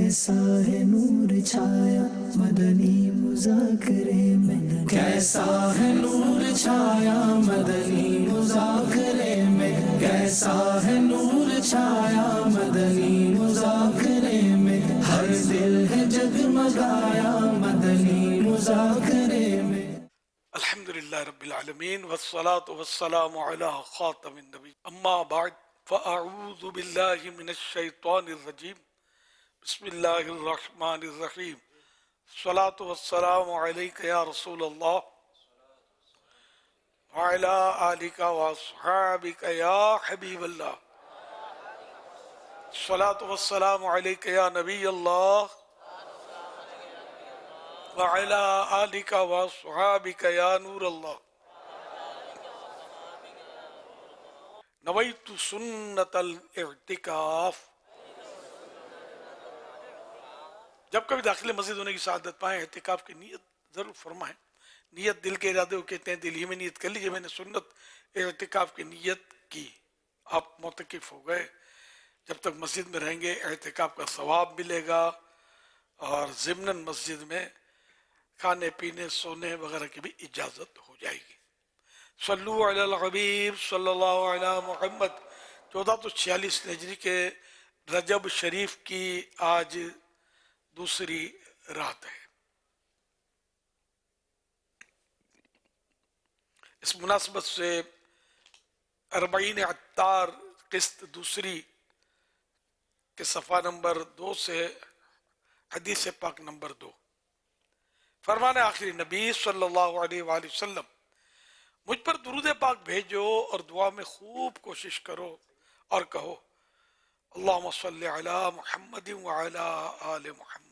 کیسا ہے نور چھایا مدنی مذاکرے میں، کیسا ہے نور چھایا مدنی مذاکرے میں، کیسا ہے نور چھایا مدنی مذاکرے میں، ہر دل ہے جگمگایا مدنی مذاکرے میں۔ الحمدللہ رب العالمین والصلاة والسلام علی خاتم النبی، اما بعد فاعوذ باللہ من الشیطان الرجیم، بسم اللہ الرحمن الرحیم، الصلاة والسلام علیک یا رسول اللہ وعلی آلک واصحابک یا حبیب اللہ، الصلاة والسلام علیک یا نبی اللہ وعلی آلک واصحابک یا نور اللہ، نویت سنت الاعتکاف۔ جب کبھی داخل مسجد ہونے کی سعادت پائیں اعتکاف کی نیت ضرور فرمائیں۔ نیت دل کے ارادے کو کہتے ہیں، دل ہی میں نیت کر لیجئے میں نے سنت اعتکاف کی نیت کی، آپ معتکف ہو گئے۔ جب تک مسجد میں رہیں گے اعتکاف کا ثواب ملے گا، اور ضمناً مسجد میں کھانے پینے سونے وغیرہ کی بھی اجازت ہو جائے گی۔ صلو علی الحبیب صلی اللہ علی محمد۔ 1446 ہجری کے رجب شریف کی آج دوسری رات ہے۔ اس مناسبت سے 40 عطار قسط دوسری کے صفحہ نمبر 2 سے حدیث پاک نمبر 2، فرمان آخری نبی صلی اللہ علیہ وآلہ وسلم، مجھ پر درود پاک بھیجو اور دعا میں خوب کوشش کرو اور کہو اللہم صلی علی محمد وعلی آل محمد،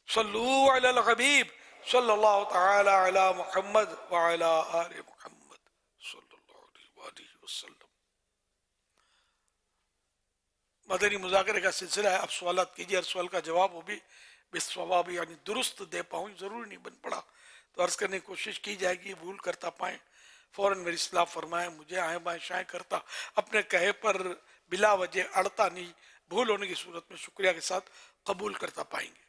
صلو علی الحبیب صلی اللہ تعالی علی محمد وعلی آل محمد صلی اللہ علیہ وآلہ وسلم۔ مدنی مذاکرے کا سلسلہ ہے، اب سوالات کیجئے، ہر سوال کا جواب ہو بھی بالصواب یعنی درست دے پاؤں، ضروری نہیں بن پڑا تو عرض کرنے کی کوشش کی جائے گی، بھول کرتا پائیں فوراً میری اصلاح فرمائیں، مجھے آئیں بائیں شائیں کرتا اپنے کہے پر بلا وجہ اڑتا نہیں، بھول ہونے کی صورت میں شکریہ کے ساتھ قبول کرتا پائیں گے۔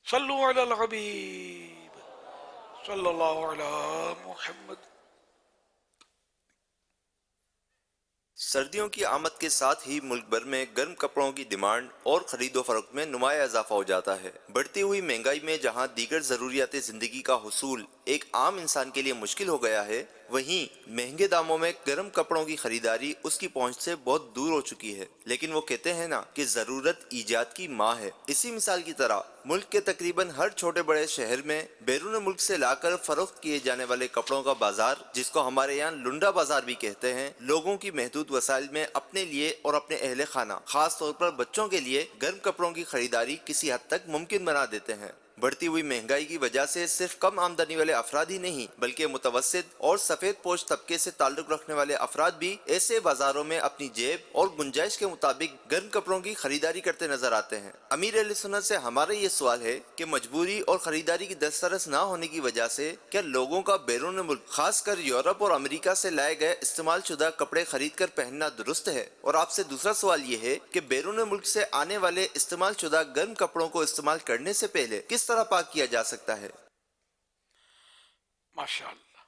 صلو علی الحبیب صلی اللہ علی محمد۔ سردیوں کی آمد کے ساتھ ہی ملک بھر میں گرم کپڑوں کی ڈیمانڈ اور خرید و فروخت میں نمایاں اضافہ ہو جاتا ہے۔ بڑھتی ہوئی مہنگائی میں جہاں دیگر ضروریات زندگی کا حصول ایک عام انسان کے لیے مشکل ہو گیا ہے، وہیں مہنگے داموں میں گرم کپڑوں کی خریداری اس کی پہنچ سے بہت دور ہو چکی ہے۔ لیکن وہ کہتے ہیں نا کہ ضرورت ایجاد کی ماں ہے۔ اسی مثال کی طرح ملک کے تقریباً ہر چھوٹے بڑے شہر میں بیرون ملک سے لا کر فروخت کیے جانے والے کپڑوں کا بازار، جس کو ہمارے یہاں لنڈا بازار بھی کہتے ہیں، لوگوں کی محدود وسائل میں اپنے لیے اور اپنے اہل خانہ، خاص طور پر بچوں کے لیے گرم کپڑوں کی خریداری کسی حد تک ممکن بنا دیتے ہیں۔ بڑھتی ہوئی مہنگائی کی وجہ سے صرف کم آمدنی والے افراد ہی نہیں بلکہ متوسط اور سفید پوش طبقے سے تعلق رکھنے والے افراد بھی ایسے بازاروں میں اپنی جیب اور گنجائش کے مطابق گرم کپڑوں کی خریداری کرتے نظر آتے ہیں۔ امیر اہل سنت سے ہمارا یہ سوال ہے کہ مجبوری اور خریداری کی دسترس نہ ہونے کی وجہ سے کیا لوگوں کا بیرون ملک، خاص کر یورپ اور امریکہ سے لائے گئے استعمال شدہ کپڑے خرید کر پہننا درست ہے؟ اور آپ سے دوسرا سوال یہ ہے کہ بیرون ملک سے آنے والے استعمال شدہ گرم کپڑوں کو استعمال کرنے سے پہلے کس طرح پاک کیا جا سکتا ہے؟ ماشاءاللہ۔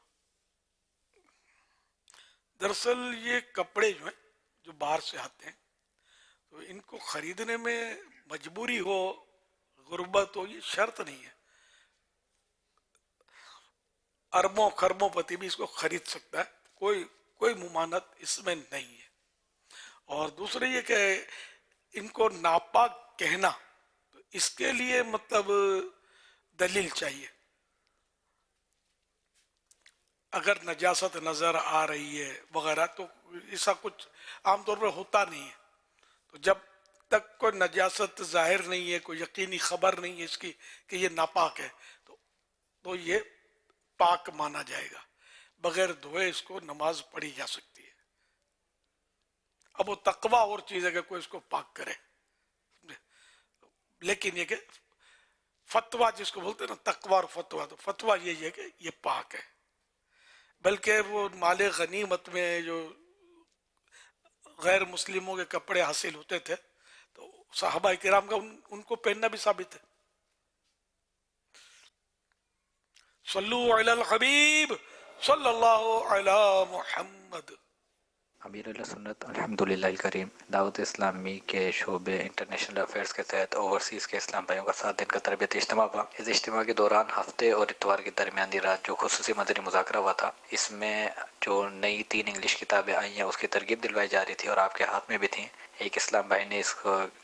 دراصل یہ کپڑے جو ہیں جو باہر سے آتے ہیں تو ان کو خریدنے میں مجبوری ہو، غربت ہو، یہ شرط نہیں ہے۔ اربوں خربوں پتی بھی اس کو خرید سکتا ہے، کوئی ممانعت اس میں نہیں ہے۔ اور دوسرے یہ کہ ان کو ناپاک کہنا، تو اس کے لیے مطلب دلیل چاہیے۔ اگر نجاست نظر آ رہی ہے وغیرہ تو ایسا کچھ عام طور پر ہوتا نہیں ہے، تو جب تک کوئی نجاست ظاہر نہیں ہے، کوئی یقینی خبر نہیں ہے اس کی کہ یہ ناپاک ہے، تو یہ پاک مانا جائے گا، بغیر دھوئے اس کو نماز پڑھی جا سکتی ہے۔ اب وہ تقویٰ اور چیز ہے کہ کوئی اس کو پاک کرے، لیکن یہ کہ فتویٰ جس کو بولتے ہیں نا، تقویٰ اور فتویٰ، تو فتویٰ یہ ہے کہ یہ پاک ہے۔ بلکہ وہ مال غنیمت میں جو غیر مسلموں کے کپڑے حاصل ہوتے تھے تو صحابہ کرام کا ان کو پہننا بھی ثابت ہے. صلو علی الحبیب صلی اللہ علی محمد. امیر علیہ سنت الحمدللہ الکریم دعوت اسلامی کے شعبے انٹرنیشنل افیئرس کے تحت اوورسیز کے اسلام بھائیوں کا 7 دن کا تربیتی اجتماع ہوا. اس اجتماع کے دوران ہفتے اور اتوار کی درمیانی رات جو خصوصی مدنی مذاکرہ ہوا تھا، اس میں جو نئی 3 انگلش کتابیں آئی ہیں اس کی ترغیب دلوائی جا رہی تھی اور آپ کے ہاتھ میں بھی تھیں. ایک اسلام بھائی نے اس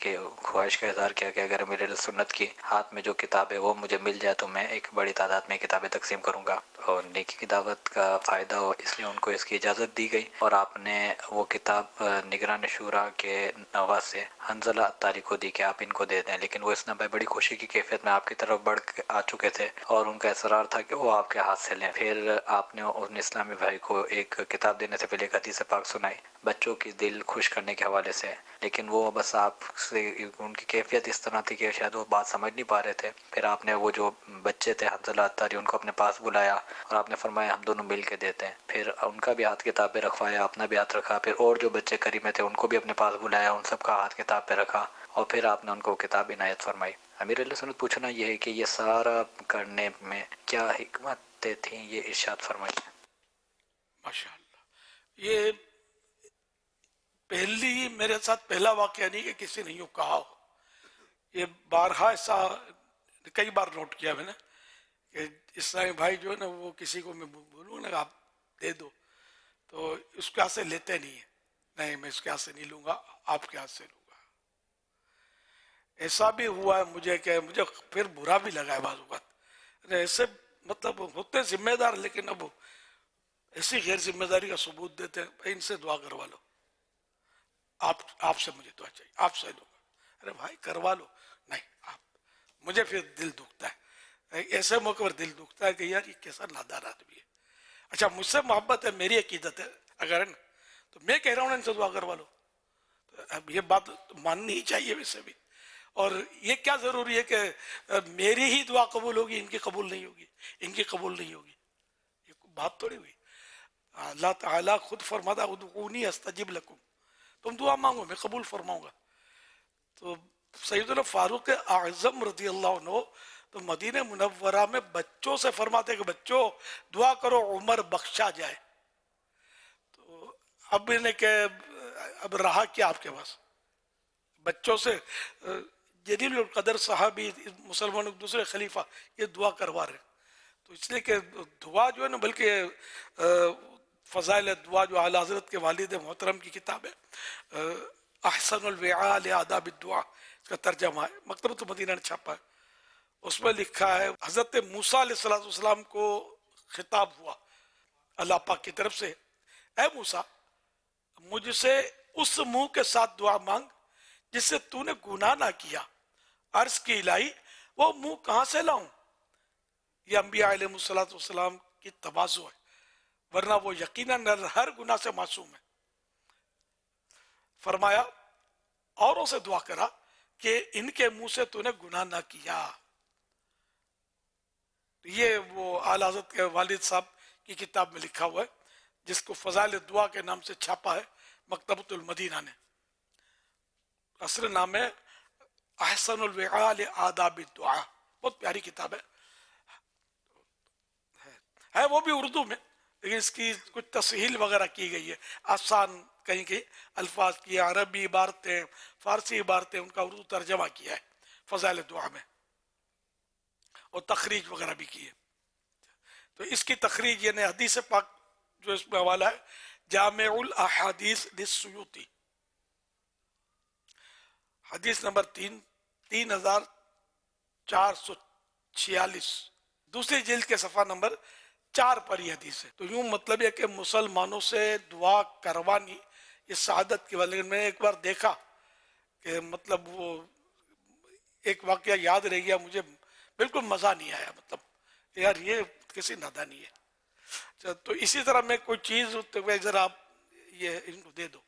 کے خواہش کا اظہار کیا کہ اگر امیر علیہ سنت کی ہاتھ میں جو کتاب ہے وہ مجھے مل جائے تو میں ایک بڑی تعداد میں کتابیں تقسیم کروں گا اور نیکی کی دعوت کا فائدہ ہو، اس لیے ان کو اس کی اجازت دی گئی. اور آپ نے وہ کتاب نگران شورا کے نواز سے حنظلہ عطاری کو دی کہ آپ ان کو دے دیں، لیکن وہ اسلام بھائی بڑی خوشی کی کیفیت میں آپ کی طرف بڑھ آ چکے تھے اور ان کا اصرار تھا کہ وہ آپ کے ہاتھ سے لیں. پھر آپ نے ان اسلامی بھائی کو ایک کتاب دینے سے پہلے ایک حدیث پاک سنائی بچوں کی دل خوش کرنے کے حوالے سے، لیکن وہ بس آپ سے ان کی کیفیت اس طرح تھی کہ شاید وہ بات سمجھ نہیں پا رہے تھے. پھر آپ نے وہ جو بچے تھے حنظلہ عطاری ان کو اپنے پاس بلایا اور آپ نے فرمایا ہم دونوں مل کے دیتے ہیں. پھر ان کا بھی ہاتھ کتاب پہ رکھوایا، اپنا بھی ہاتھ رکھا. پھر اور جو بچے قریب میں تھے ان کو بھی اپنے پاس بلایا، ان سب کا ہاتھ کتاب پہ رکھا اور پھر آپ نے ان کو کتاب عنایت فرمائی. امیر علیہ سنت پوچھنا یہ ہے کہ یہ سارا کرنے میں کیا حکمتیں تھیں، یہ ارشاد فرمائی. ماشاء اللہ. یہ پہلی میرے ساتھ پہلا واقعہ نہیں کہ کسی نے یوں کہا ہو. یہ بارہا ایسا کئی بار نوٹ کیا میں نے کہ اسلامی بھائی جو ہے نا وہ کسی کو میں بولوں نا آپ دے دو تو اس کے ہاتھ سے لیتے نہیں ہیں. نہیں میں اس کے ہاتھ سے نہیں لوں گا، آپ کے ہاتھ سے لوں گا. ایسا بھی ہوا ہے مجھے کہ مجھے پھر برا بھی لگا ہے بعض اوقات. ایسے مطلب ہوتے ذمہ دار لیکن اب ایسی غیر ذمہ داری کا ثبوت دیتے ہیں. بھائی ان سے دعا کروا لو، آپ سے مجھے دعا چاہیے، آپ سے لوں گا. ارے بھائی کروا لو. نہیں آپ، مجھے پھر دل دکھتا ہے. ایسے موقع پر دل دکھتا ہے کہ یار یہ کیسا نادار آدمی ہے. اچھا مجھ سے محبت ہے، میری عقیدت ہے اگر ہے نا تو میں کہہ رہا ہوں ان سے دعا کروا لو. اب یہ بات ماننی ہی چاہیے ویسے بھی. اور یہ کیا ضروری ہے کہ میری ہی دعا قبول ہوگی، ان کی قبول نہیں ہوگی، ان کی قبول نہیں ہوگی؟ یہ بات تھوڑی ہوئی. اللہ تعالیٰ خود فرماتا ادعونی استجب لکم، تم دعا مانگو میں قبول فرماؤں گا. تو سیدنا فاروق اعظم رضی اللہ عنہ تو مدینہ منورہ میں بچوں سے فرماتے کہ بچوں دعا کرو عمر بخشا جائے. تو اب انہیں کہ اب رہا کیا آپ کے پاس بچوں سے جلیل القدر صحابی مسلمانوں کے دوسرے خلیفہ یہ دعا کروا رہے. تو اس لیے کہ دعا جو ہے نا بلکہ فضائل دعا جو اعلیٰ حضرت کے والد محترم کی کتاب ہے احسن الوعاء لآداب الدعاء، اس کا ترجمہ ہے، مکتبۃ المدینہ نے چھاپا ہے. اس میں لکھا ہے حضرت موسیٰ علیہ السلام کو خطاب ہوا اللہ پاک کی طرف سے، اے موسیٰ مجھ سے اس منہ کے ساتھ دعا مانگ جس سے تو نے گناہ نہ کیا. عرض کی الہی وہ منہ کہاں سے لاؤں؟ یہ انبیاء علیہ السلام کی تواضع ہے، ورنہ وہ یقیناً ہر گناہ سے معصوم ہے. فرمایا اوروں سے دعا کرا کہ ان کے منہ سے تو نے گناہ نہ کیا. یہ وہ اعلیٰ حضرت کے والد صاحب کی کتاب میں لکھا ہوا ہے جس کو فضائل دعا کے نام سے چھاپا ہے مکتبۃ المدینہ نے. اصل نام ہے احسن الوعاء لآداب الدعاء، بہت پیاری کتاب ہے وہ بھی اردو میں، لیکن اس کی کچھ تصحیح وغیرہ کی گئی ہے، آسان کہیں کہ الفاظ کی، عربی عبارتیں فارسی عبارتیں ان کا اردو ترجمہ کیا ہے فضائل دعا میں، اور تخریج وغیرہ بھی کی ہے. تو اس کی تخریج یعنی حدیث پاک جو اس میں حوالہ ہے جامع الاحادیث للسیوطی، حدیث نمبر 3446 دوسری جلد کے صفحہ نمبر 4 پر یہ حدیث ہے. تو یوں مطلب ہے کہ مسلمانوں سے دعا کروانی یہ سعادت کی وجہ. میں نے ایک بار دیکھا کہ مطلب وہ ایک واقعہ یاد رہ گیا مجھے، بالکل مزہ نہیں آیا، مطلب یار یہ کسی نادانی ہے. تو اسی طرح میں کوئی چیز ذرا آپ یہ ان کو دے دو،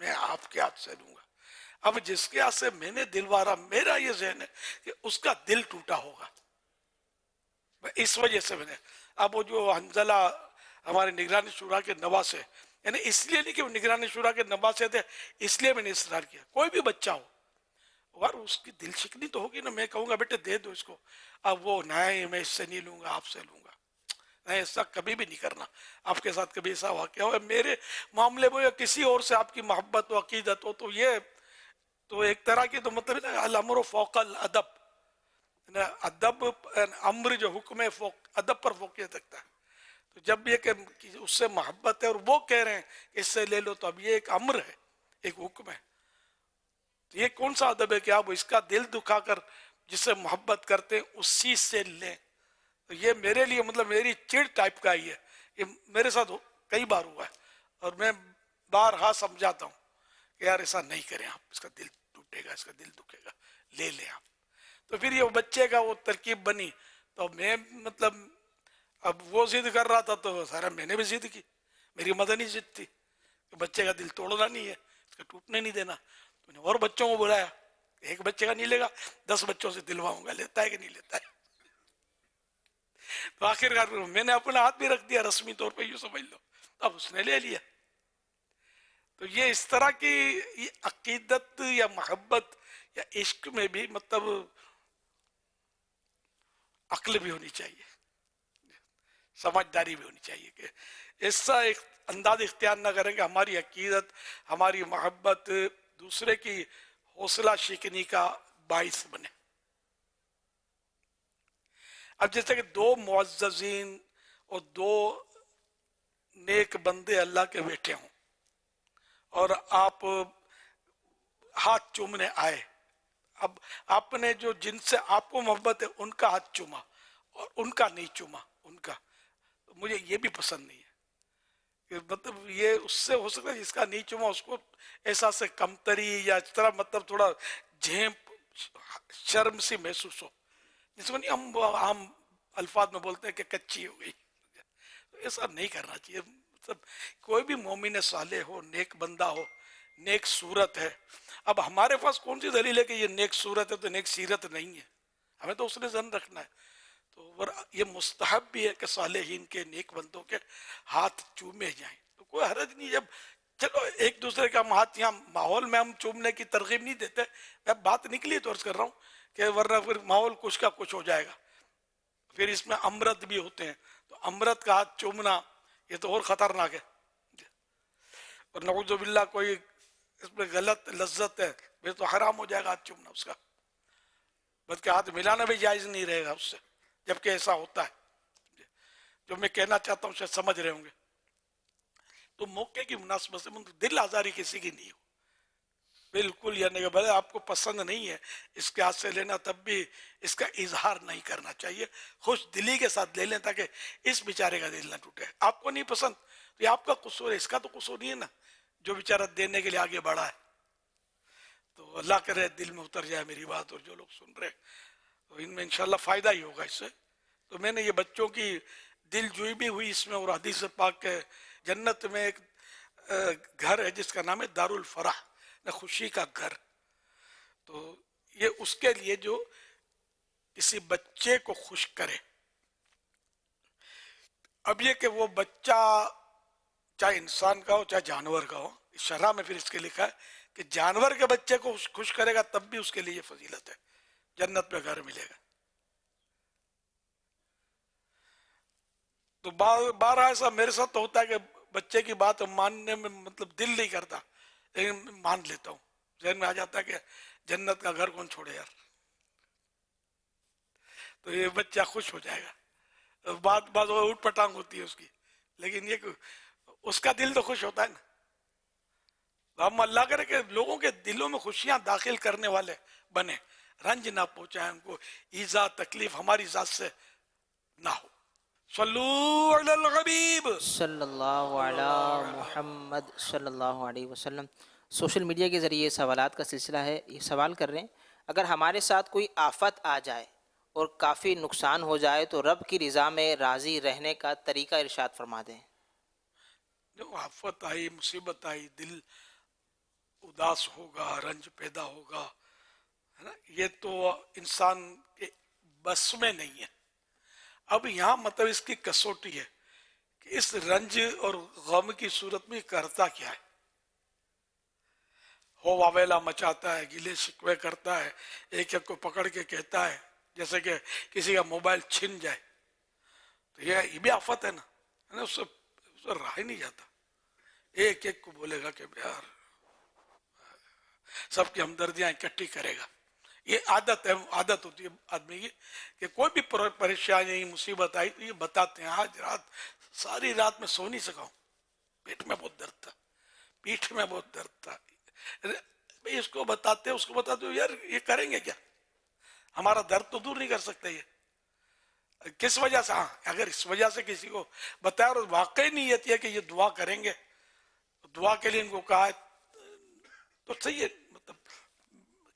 میں آپ کے ہاتھ سے دوں گا. اب جس کے ہاتھ سے میں نے دلوارا، میرا یہ ذہن ہے کہ اس کا دل ٹوٹا ہوگا، اس وجہ سے میں نے. اب وہ جو حنظلہ ہمارے نگرانی شورا کے نواز ہے یعنی اس لیے نہیں کہ وہ نگران شورا کے نباسے تھے اس لیے میں نے اصرار کیا. کوئی بھی بچہ ہو اور اس کی دل شکنی تو ہوگی نا, میں کہوں گا بیٹے دے دو اس کو, اب وہ نہیں میں اس سے نہیں لوں گا آپ سے لوں گا, نہیں ایسا کبھی بھی نہیں کرنا. آپ کے ساتھ کبھی ایسا واقعہ ہو میرے معاملے میں یا کسی اور سے آپ کی محبت و عقیدت ہو تو یہ تو ایک طرح کی تو مطلب الامر فوق الادب, ادب امر جو حکم ہے فوق ادب پر فوقیت رکھتا ہے. تو جب یہ کہ اس سے محبت ہے اور وہ کہہ رہے ہیں اس سے لے لو تو اب یہ ایک امر ہے, ایک حکم ہے. تو یہ کون سا ادب ہے کہ آپ اس کا دل دکھا کر جس سے محبت کرتے ہیں اسی سے لیں. تو یہ میرے لیے مطلب میری چڑ ٹائپ کا ہی ہے, یہ میرے ساتھ کئی بار ہوا ہے اور میں بارہا سمجھاتا ہوں کہ یار ایسا نہیں کریں آپ, اس کا دل ٹوٹے گا, اس کا دل دکھے گا, لے لیں آپ. تو پھر یہ بچے کا وہ ترکیب بنی. تو میں مطلب اب وہ ضد کر رہا تھا تو سارا میں نے بھی ضد کی, میری مدنی ضد تھی کہ بچے کا دل توڑنا نہیں ہے, اس کا ٹوٹنے نہیں دینا. تو نے اور بچوں کو بلایا, ایک بچے کا نہیں لے گا 10 بچوں سے دلواؤں گا, لیتا ہے کہ نہیں لیتا ہے. تو آخر کار میں نے اپنا ہاتھ بھی رکھ دیا رسمی طور پہ, یوں سمجھ لو, اب اس نے لے لیا. تو یہ اس طرح کی یہ عقیدت یا محبت یا عشق میں بھی مطلب عقل بھی ہونی چاہیے, سمجھداری بھی ہونی چاہیے کہ ایسا ایک انداز اختیار نہ کریں کہ ہماری عقیدت ہماری محبت دوسرے کی حوصلہ شکنی کا باعث بنے. اب جیسے کہ 2 معززین اور 2 نیک بندے اللہ کے بیٹھے ہوں اور آپ ہاتھ چومنے آئے, اب آپ نے جو جن سے آپ کو محبت ہے ان کا ہاتھ چوما اور ان کا نہیں چوما, ان کا, تو مجھے یہ بھی پسند نہیں ہے کہ مطلب یہ اس سے ہو سکتا ہے جس کا نہیں چوما اس کو احساس کمتری یا اس طرح مطلب تھوڑا جھیپ شرم سی محسوس ہو, جس کو نہیں ہم عام الفاظ میں بولتے ہیں کہ کچی ہو گئی. ایسا نہیں کرنا چاہیے. مطلب کوئی بھی مومن صالح ہو, نیک بندہ ہو, نیک صورت ہے. اب ہمارے پاس کون سی دلیل ہے کہ یہ نیک صورت ہے تو نیک سیرت نہیں ہے؟ ہمیں تو اس نے ظن رکھنا ہے. تو یہ مستحب بھی ہے کہ صالحین کے نیک بندوں کے ہاتھ چومے جائیں, تو کوئی حرج نہیں. جب چلو ایک دوسرے کا ہاتھ یہاں ماحول میں ہم چومنے کی ترغیب نہیں دیتے, میں بات نکلی تو عرض کر رہا ہوں کہ ورنہ پھر ماحول کچھ کا کچھ ہو جائے گا. پھر اس میں امرت بھی ہوتے ہیں, تو امرت کا ہاتھ چومنا یہ تو اور خطرناک ہے. اور نعوذ باللہ کوئی اس میں غلط لذت ہے پھر تو حرام ہو جائے گا ہاتھ چومنا اس کا, بلکہ ہاتھ ملانا بھی جائز نہیں رہے گا اس سے, جبکہ ایسا ہوتا ہے. جو میں کہنا چاہتا ہوں شاید سمجھ رہے ہوں گے. تو موقع کی مناسبت سے دل آزاری کسی کی نہیں ہو بالکل, یعنی کہ بھلے آپ کو پسند نہیں ہے اس کے ہاتھ سے لینا تب بھی اس کا اظہار نہیں کرنا چاہیے, خوش دلی کے ساتھ لے لیں تاکہ اس بیچارے کا دل نہ ٹوٹے. آپ کو نہیں پسند تو یہ آپ کا قصور ہے, اس کا تو قصور نہیں ہے نا جو بیچارہ دینے کے لیے آگے بڑھا ہے. تو اللہ کرے دل میں اتر جائے میری بات, اور جو لوگ سن رہے تو ان میں انشاءاللہ فائدہ ہی ہوگا اس سے. تو میں نے یہ بچوں کی دل جوئی بھی ہوئی اس میں, اور حدیث پاک کے جنت میں ایک گھر ہے جس کا نام ہے دار الفرح, خوشی کا گھر. تو یہ اس کے لیے جو کسی بچے کو خوش کرے. اب یہ کہ وہ بچہ چاہے انسان کا ہو چاہے جانور کا ہو, شرح میں پھر اس کے لکھا ہے کہ جانور کے بچے کو خوش کرے گا تب بھی اس کے لیے یہ فضیلت ہے, جنت میں گھر ملے گا. تو بارہ ایسا میرے ساتھ تو ہوتا ہے کہ بچے کی بات ماننے میں مطلب دل نہیں کرتا, لیکن مان لیتا ہوں. ذہن میں آ جاتا ہے کہ جنت کا گھر کون چھوڑے یار, تو یہ بچہ خوش ہو جائے گا. بات اٹھ پٹانگ ہوتی ہے اس کی, لیکن یہ کہ اس کا دل تو خوش ہوتا ہے نا. ہم اللہ کرے کہ لوگوں کے دلوں میں خوشیاں داخل کرنے والے بنے, رنج نہ پہنچائیں ان کو, ایذا تکلیف ہماری ذات سے نہ ہو. صلو علی الحبیب صلی اللہ علی محمد صلی اللہ علیہ وسلم. سوشل میڈیا کے ذریعے سوالات کا سلسلہ ہے. یہ سوال کر رہے ہیں اگر ہمارے ساتھ کوئی آفت آ جائے اور کافی نقصان ہو جائے تو رب کی رضا میں راضی رہنے کا طریقہ ارشاد فرما دیں. جو آفت آئی, مصیبت آئی, دل اداس ہوگا, رنج پیدا ہوگا, ہے نا, یہ تو انسان کے بس میں نہیں ہے. اب یہاں مطلب اس کی کسوٹی ہے کہ اس رنج اور غم کی صورت میں کرتا کیا ہے. ہو واویلا مچاتا ہے، گلے شکوے کرتا ہے، ایک ایک کو پکڑ کے کہتا ہے جیسے کہ کسی کا موبائل چھن جائے. تو یہ بھی آفت ہے نا، اس سے رہا ہی نہیں جاتا. ایک ایک کو بولے گا کہ یار، سب کی ہمدردیاں اکٹھی کرے گا. یہ عادت ہوتی ہے آدمی کی کہ کوئی بھی پریشانی مصیبت آئی تو یہ بتاتے ہیں. آج رات ساری رات میں سو نہیں سکا ہوں، پیٹ میں بہت درد تھا، پیٹھ میں بہت درد تھا. اس کو بتاتے یار یہ کریں گے کیا؟ ہمارا درد تو دور نہیں کر سکتے. یہ کس وجہ سے؟ ہاں، اگر اس وجہ سے کسی کو بتایا اور واقعی نیت ہے کہ یہ دعا کریں گے، دعا کے لیے ان کو کہا تو صحیح ہے. مطلب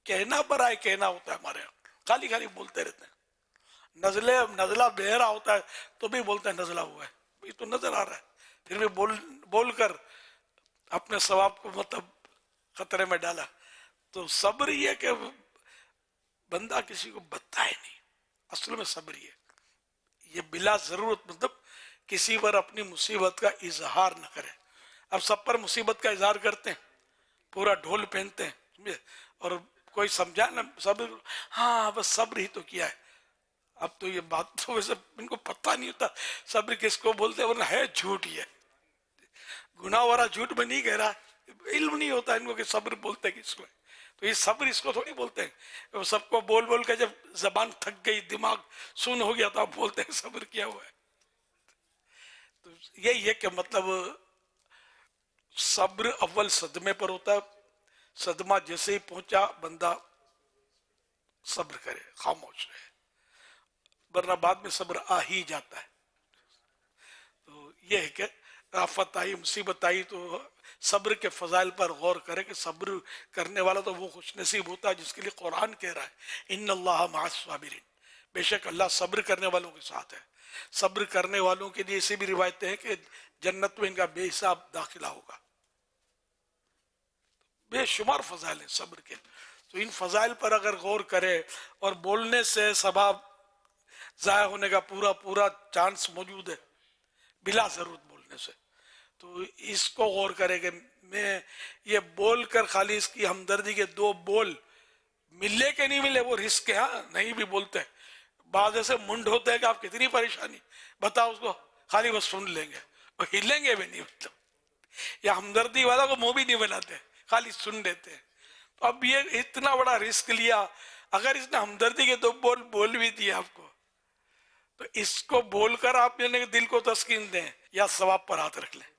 کہنا برائے کہنا ہوتا ہے ہمارے یہاں، خالی خالی بولتے رہتے ہیں. نزلہ بہرا ہوتا ہے تو بھی بولتے ہیں نزلہ ہوا ہے، یہ تو نظر آ رہا ہے، پھر بھی بول کر اپنے ثواب کو مطلب خطرے میں ڈالا. تو صبر یہ کہ بندہ کسی کو بتائے نہیں، اصل میں صبر یہ بلا ضرورت مطلب کسی پر اپنی مصیبت کا اظہار نہ کرے. اب سب پر مصیبت کا اظہار کرتے ہیں، پورا ڈھول پہنتے ہیں، اور کوئی سمجھا نا صبر، ہاں بس صبر ہی تو کیا ہے. اب تو یہ بات تو ویسے ان کو پتہ نہیں ہوتا صبر کس کو بولتے ہیں، ورنہ ہے جھوٹ. یہ گناہ وارا جھوٹ میں نہیں کہہ رہا، علم نہیں ہوتا ان کو کہ صبر بولتے کس کو. تو یہ صبر اس کو تھوڑی بولتے ہیں. سب کو بول کے جب زبان تھک گئی، دماغ سن ہو گیا تو آپ بولتے ہیں صبر کیا ہوا ہے. تو یہی ہے کہ مطلب صبر اول صدمے پر ہوتا ہے. صدمہ جیسے ہی پہنچا بندہ صبر کرے، خاموش رہے، ورنہ بعد میں صبر آ ہی جاتا ہے. تو یہ ہے کہ آفت آئی، مصیبت آئی تو صبر کے فضائل پر غور کرے کہ صبر کرنے والا تو وہ خوش نصیب ہوتا ہے جس کے لیے قرآن کہہ رہا ہے ان اللہ مع الصابرین، بے شک اللہ صبر کرنے والوں کے ساتھ ہے. صبر کرنے والوں کے لیے ایسی بھی روایتیں ہیں کہ جنت میں ان کا بے حساب داخلہ ہوگا. بے شمار فضائل ہیں صبر کے. تو ان فضائل پر اگر غور کرے، اور بولنے سے ثواب ضائع ہونے کا پورا چانس موجود ہے بلا ضرورت بولنے سے، تو اس کو غور کرے کہ میں یہ بول کر خالی اس کی ہمدردی کے دو بول ملے کہ نہیں ملے وہ رسک ہے. ہاں نہیں بھی بولتے ہیں، بعض ایسے منڈ ہوتے ہیں کہ آپ کتنی پریشانی بتاؤ اس کو، خالی وہ سن لیں گے اور ہلیں گے بھی نہیں. مطلب یا ہمدردی والا کو منہ بھی نہیں بناتے، خالی سن لیتے ہیں. تو اب یہ اتنا بڑا رسک لیا، اگر اس نے ہمدردی کے دو بول بھی دیے آپ کو، تو اس کو بول کر آپ نے دل کو تسکین دیں یا ثواب پر ہاتھ رکھ لیں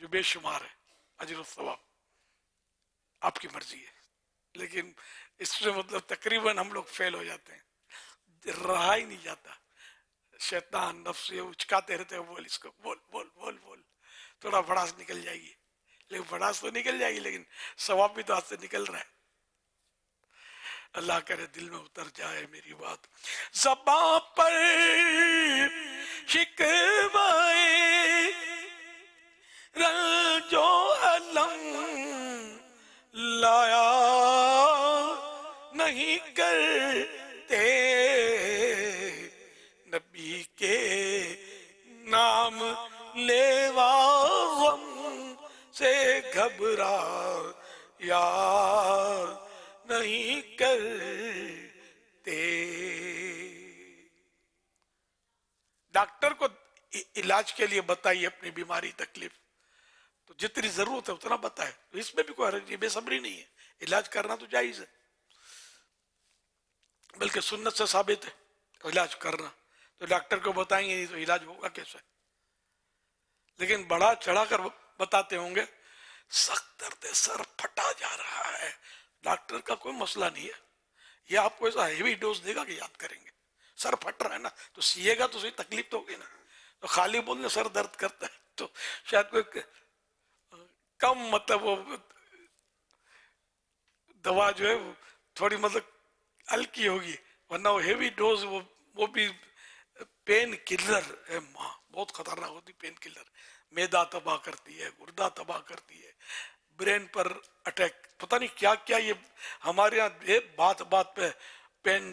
جو بے شمار ہے. اجر و ثواب آپ کی مرضی ہے. لیکن اس میں مطلب تقریباً ہم لوگ فیل ہو جاتے ہیں، رہا ہی نہیں جاتا. شیطان نفس یہ اچکاتے رہتے ہیں، بول اس کو، بول بول بول بول، تھوڑا بڑاس نکل جائے گی. لیکن بڑاس تو نکل جائے گی لیکن ثواب بھی تو ہاتھ سے نکل رہا ہے. اللہ کرے دل میں اتر جائے میری بات. زباں پر شکوائے رنج و الم لایا نہیں کرتے، نبی کے نام لیوا غم سے گھبرا یار نہیں کرتے. ڈاکٹر کو علاج کے لیے بتائیے اپنی بیماری تکلیف، تو جتنی ضرورت ہے اتنا بتائے. اس میں بھی کوئی حرج نہیں، بے صبری نہیں ہے، علاج کرنا تو جائز ہے، بلکہ سنت سے ثابت ہے علاج کرنا. تو ڈاکٹر کو بتائیں گے نہیں تو علاج ہوگا کیسے؟ لیکن بڑا چڑھا کر بتاتے ہوں گے سخت درد سر پھٹا جا رہا ہے. ڈاکٹر کا کوئی مسئلہ نہیں ہے، یہ آپ کو ایسا ہیوی ڈوز دے گا کہ یاد کریں گے. سر پھٹ رہا ہے نا تو سیے گا تو صحیح، تکلیف تو ہوگی نا. تو خالی بولنے سر درد کرتا ہے تو شاید کوئی کم مطلب وہ دوا جو ہے وہ تھوڑی مطلب ہلکی ہوگی، ورنہ وہ ہیوی ڈوز وہ بھی پین کلر ہے. ماں بہت خطرناک ہوتی پین کلر، میدا تباہ کرتی ہے، گردہ تباہ کرتی ہے، برین پر اٹیک، پتہ نہیں کیا کیا. یہ ہمارے یہاں بات بات پہ پین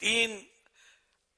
3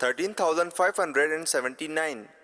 13579,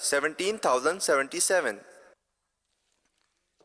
17077।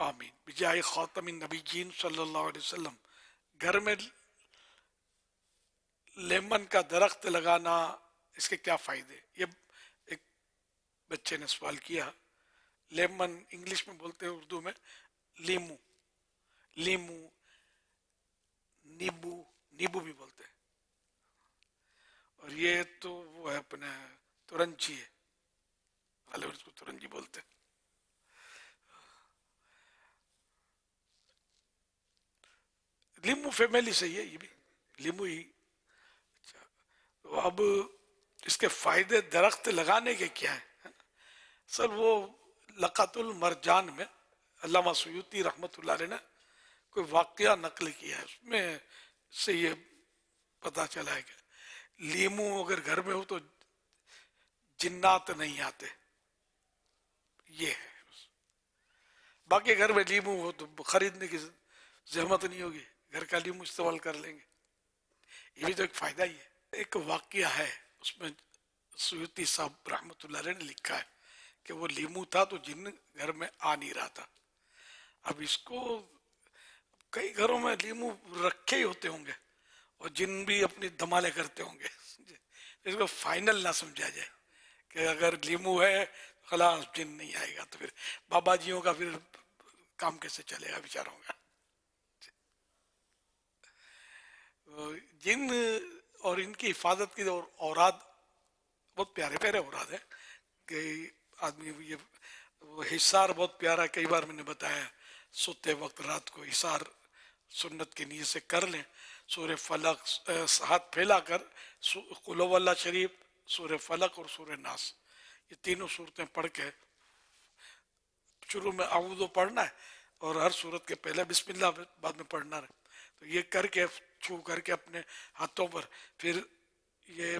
آمین بجائے خاتم النبیین صلی اللہ علیہ وسلم. گھر میں لیمن کا درخت لگانا اس کے کیا فائدے؟ یہ ایک بچے نے سوال کیا. لیمن انگلش میں بولتے ہیں، اردو میں لیمو، لیمو نیبو، نیبو بھی بولتے ہیں. اور یہ تو وہ ہے اپنے ترنجی ہے، غالباً اس کو ترنجی بولتے ہیں. لیمو فیملی سے ہی ہے، یہ بھی لیمو ہی. اب اس کے فائدے درخت لگانے کے کیا ہیں؟ سر وہ لقط المرجان میں علامہ سیوطی رحمۃ اللہ علیہ نے کوئی واقعہ نقل کیا ہے، اس میں سے یہ پتا چلا ہے کہ لیمو اگر گھر میں ہو تو جنات نہیں آتے. یہ ہے. باقی گھر میں لیمو ہو تو خریدنے کی زحمت نہیں ہوگی، گھر کا لیمو استعمال کر لیں گے. یہ بھی تو ایک فائدہ ہی ہے. ایک واقعہ ہے، اس میں سیوطی صاحب رحمۃ اللہ علیہ نے لکھا ہے کہ وہ لیمو تھا تو جن گھر میں آ نہیں رہا تھا. اب اس کو کئی گھروں میں لیمو رکھے ہی ہوتے ہوں گے اور جن بھی اپنی دھمالے کرتے ہوں گے. اس کو فائنل نہ سمجھا جائے کہ اگر لیمو ہے خلاص جن نہیں آئے گا، تو پھر بابا جیوں کا پھر کام کیسے چلے گا بیچاروں کا. جن اور ان کی حفاظت کی اور اوراد بہت پیارے پیارے اوراد ہیں کہ آدمی یہ حصار بہت پیارا. کئی بار میں نے بتایا سوتے وقت رات کو حصار سنت کی نیت سے کر لیں. سورہ فلق ہاتھ پھیلا کر قل هو اللہ شریف، سورہ فلق اور سورہ ناس، یہ تینوں صورتیں پڑھ کے شروع میں اعوذ پڑھنا ہے اور ہر صورت کے پہلے بسم اللہ بعد میں پڑھنا ہے. تو یہ کر کے چھو کر کے اپنے ہاتھوں پر پھر یہ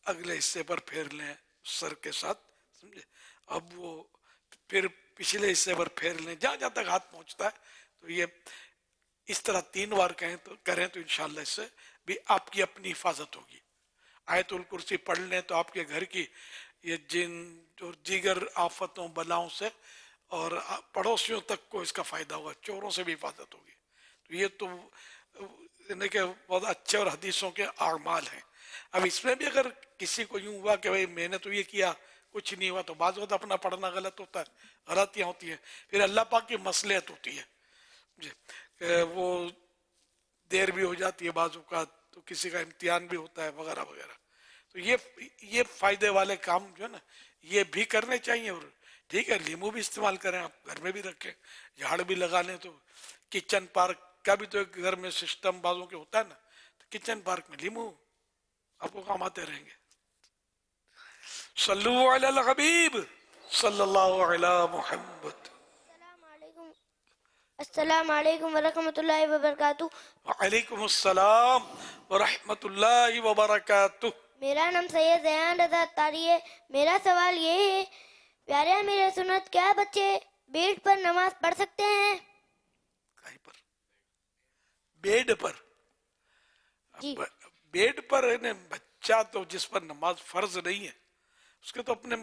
اگلے حصے پر پھیر لیں سر کے ساتھ، سمجھے. اب وہ پھر پچھلے حصے پر پھیر لیں جہاں جہاں تک ہاتھ پہنچتا ہے. تو یہ اس طرح 3 بار کہیں تو کریں تو انشاءاللہ اس سے بھی آپ کی اپنی حفاظت ہوگی. آیت الکرسی پڑھ لیں تو آپ کے گھر کی یہ جن اور دیگر آفتوں بلاؤں سے اور پڑوسیوں تک کو اس کا فائدہ ہوگا، چوروں سے بھی حفاظت ہوگی. تو یہ تو یعنی کہ بہت اچھے اور حدیثوں کے اعمال ہیں. اب اس میں بھی اگر کسی کو یوں ہوا کہ بھئی میں نے تو یہ کیا کچھ نہیں ہوا، تو بعض وقت اپنا پڑھنا غلط ہوتا ہے، غلطیاں ہوتی ہیں، پھر اللہ پاک کی مصلحت ہوتی ہے جی، کہ وہ دیر بھی ہو جاتی ہے بعض اوقات، تو کسی کا امتحان بھی ہوتا ہے وغیرہ وغیرہ. تو یہ فائدے والے کام جو ہے نا یہ بھی کرنے چاہیے. اور ٹھیک ہے لیمو بھی استعمال کریں، آپ گھر میں بھی رکھیں، جھاڑ بھی لگا لیں. تو کچن پارک کا بھی تو ایک گھر میں سسٹم بعضوں کے ہوتا ہے نا، تو کچن پارک میں لیمو آپ کو کام آتے رہیں گے. صلو علی الحبیب صلی اللہ علی محمد. السلام علیکم ورحمۃ اللہ وبرکاتہ. وعلیکم السلام ورحمۃ اللہ وبرکاتہ. میرا نام سید زیان رضا اتاری ہے. میرا سوال یہ ہے، پیارے امیر سنت، کیا بچے بیڈ پر نماز پڑھ سکتے ہیں؟ کہیں پر بیڈ پر؟ جی. بیڈ پر بچہ تو جس پر نماز فرض نہیں ہے اس کے تو اپنے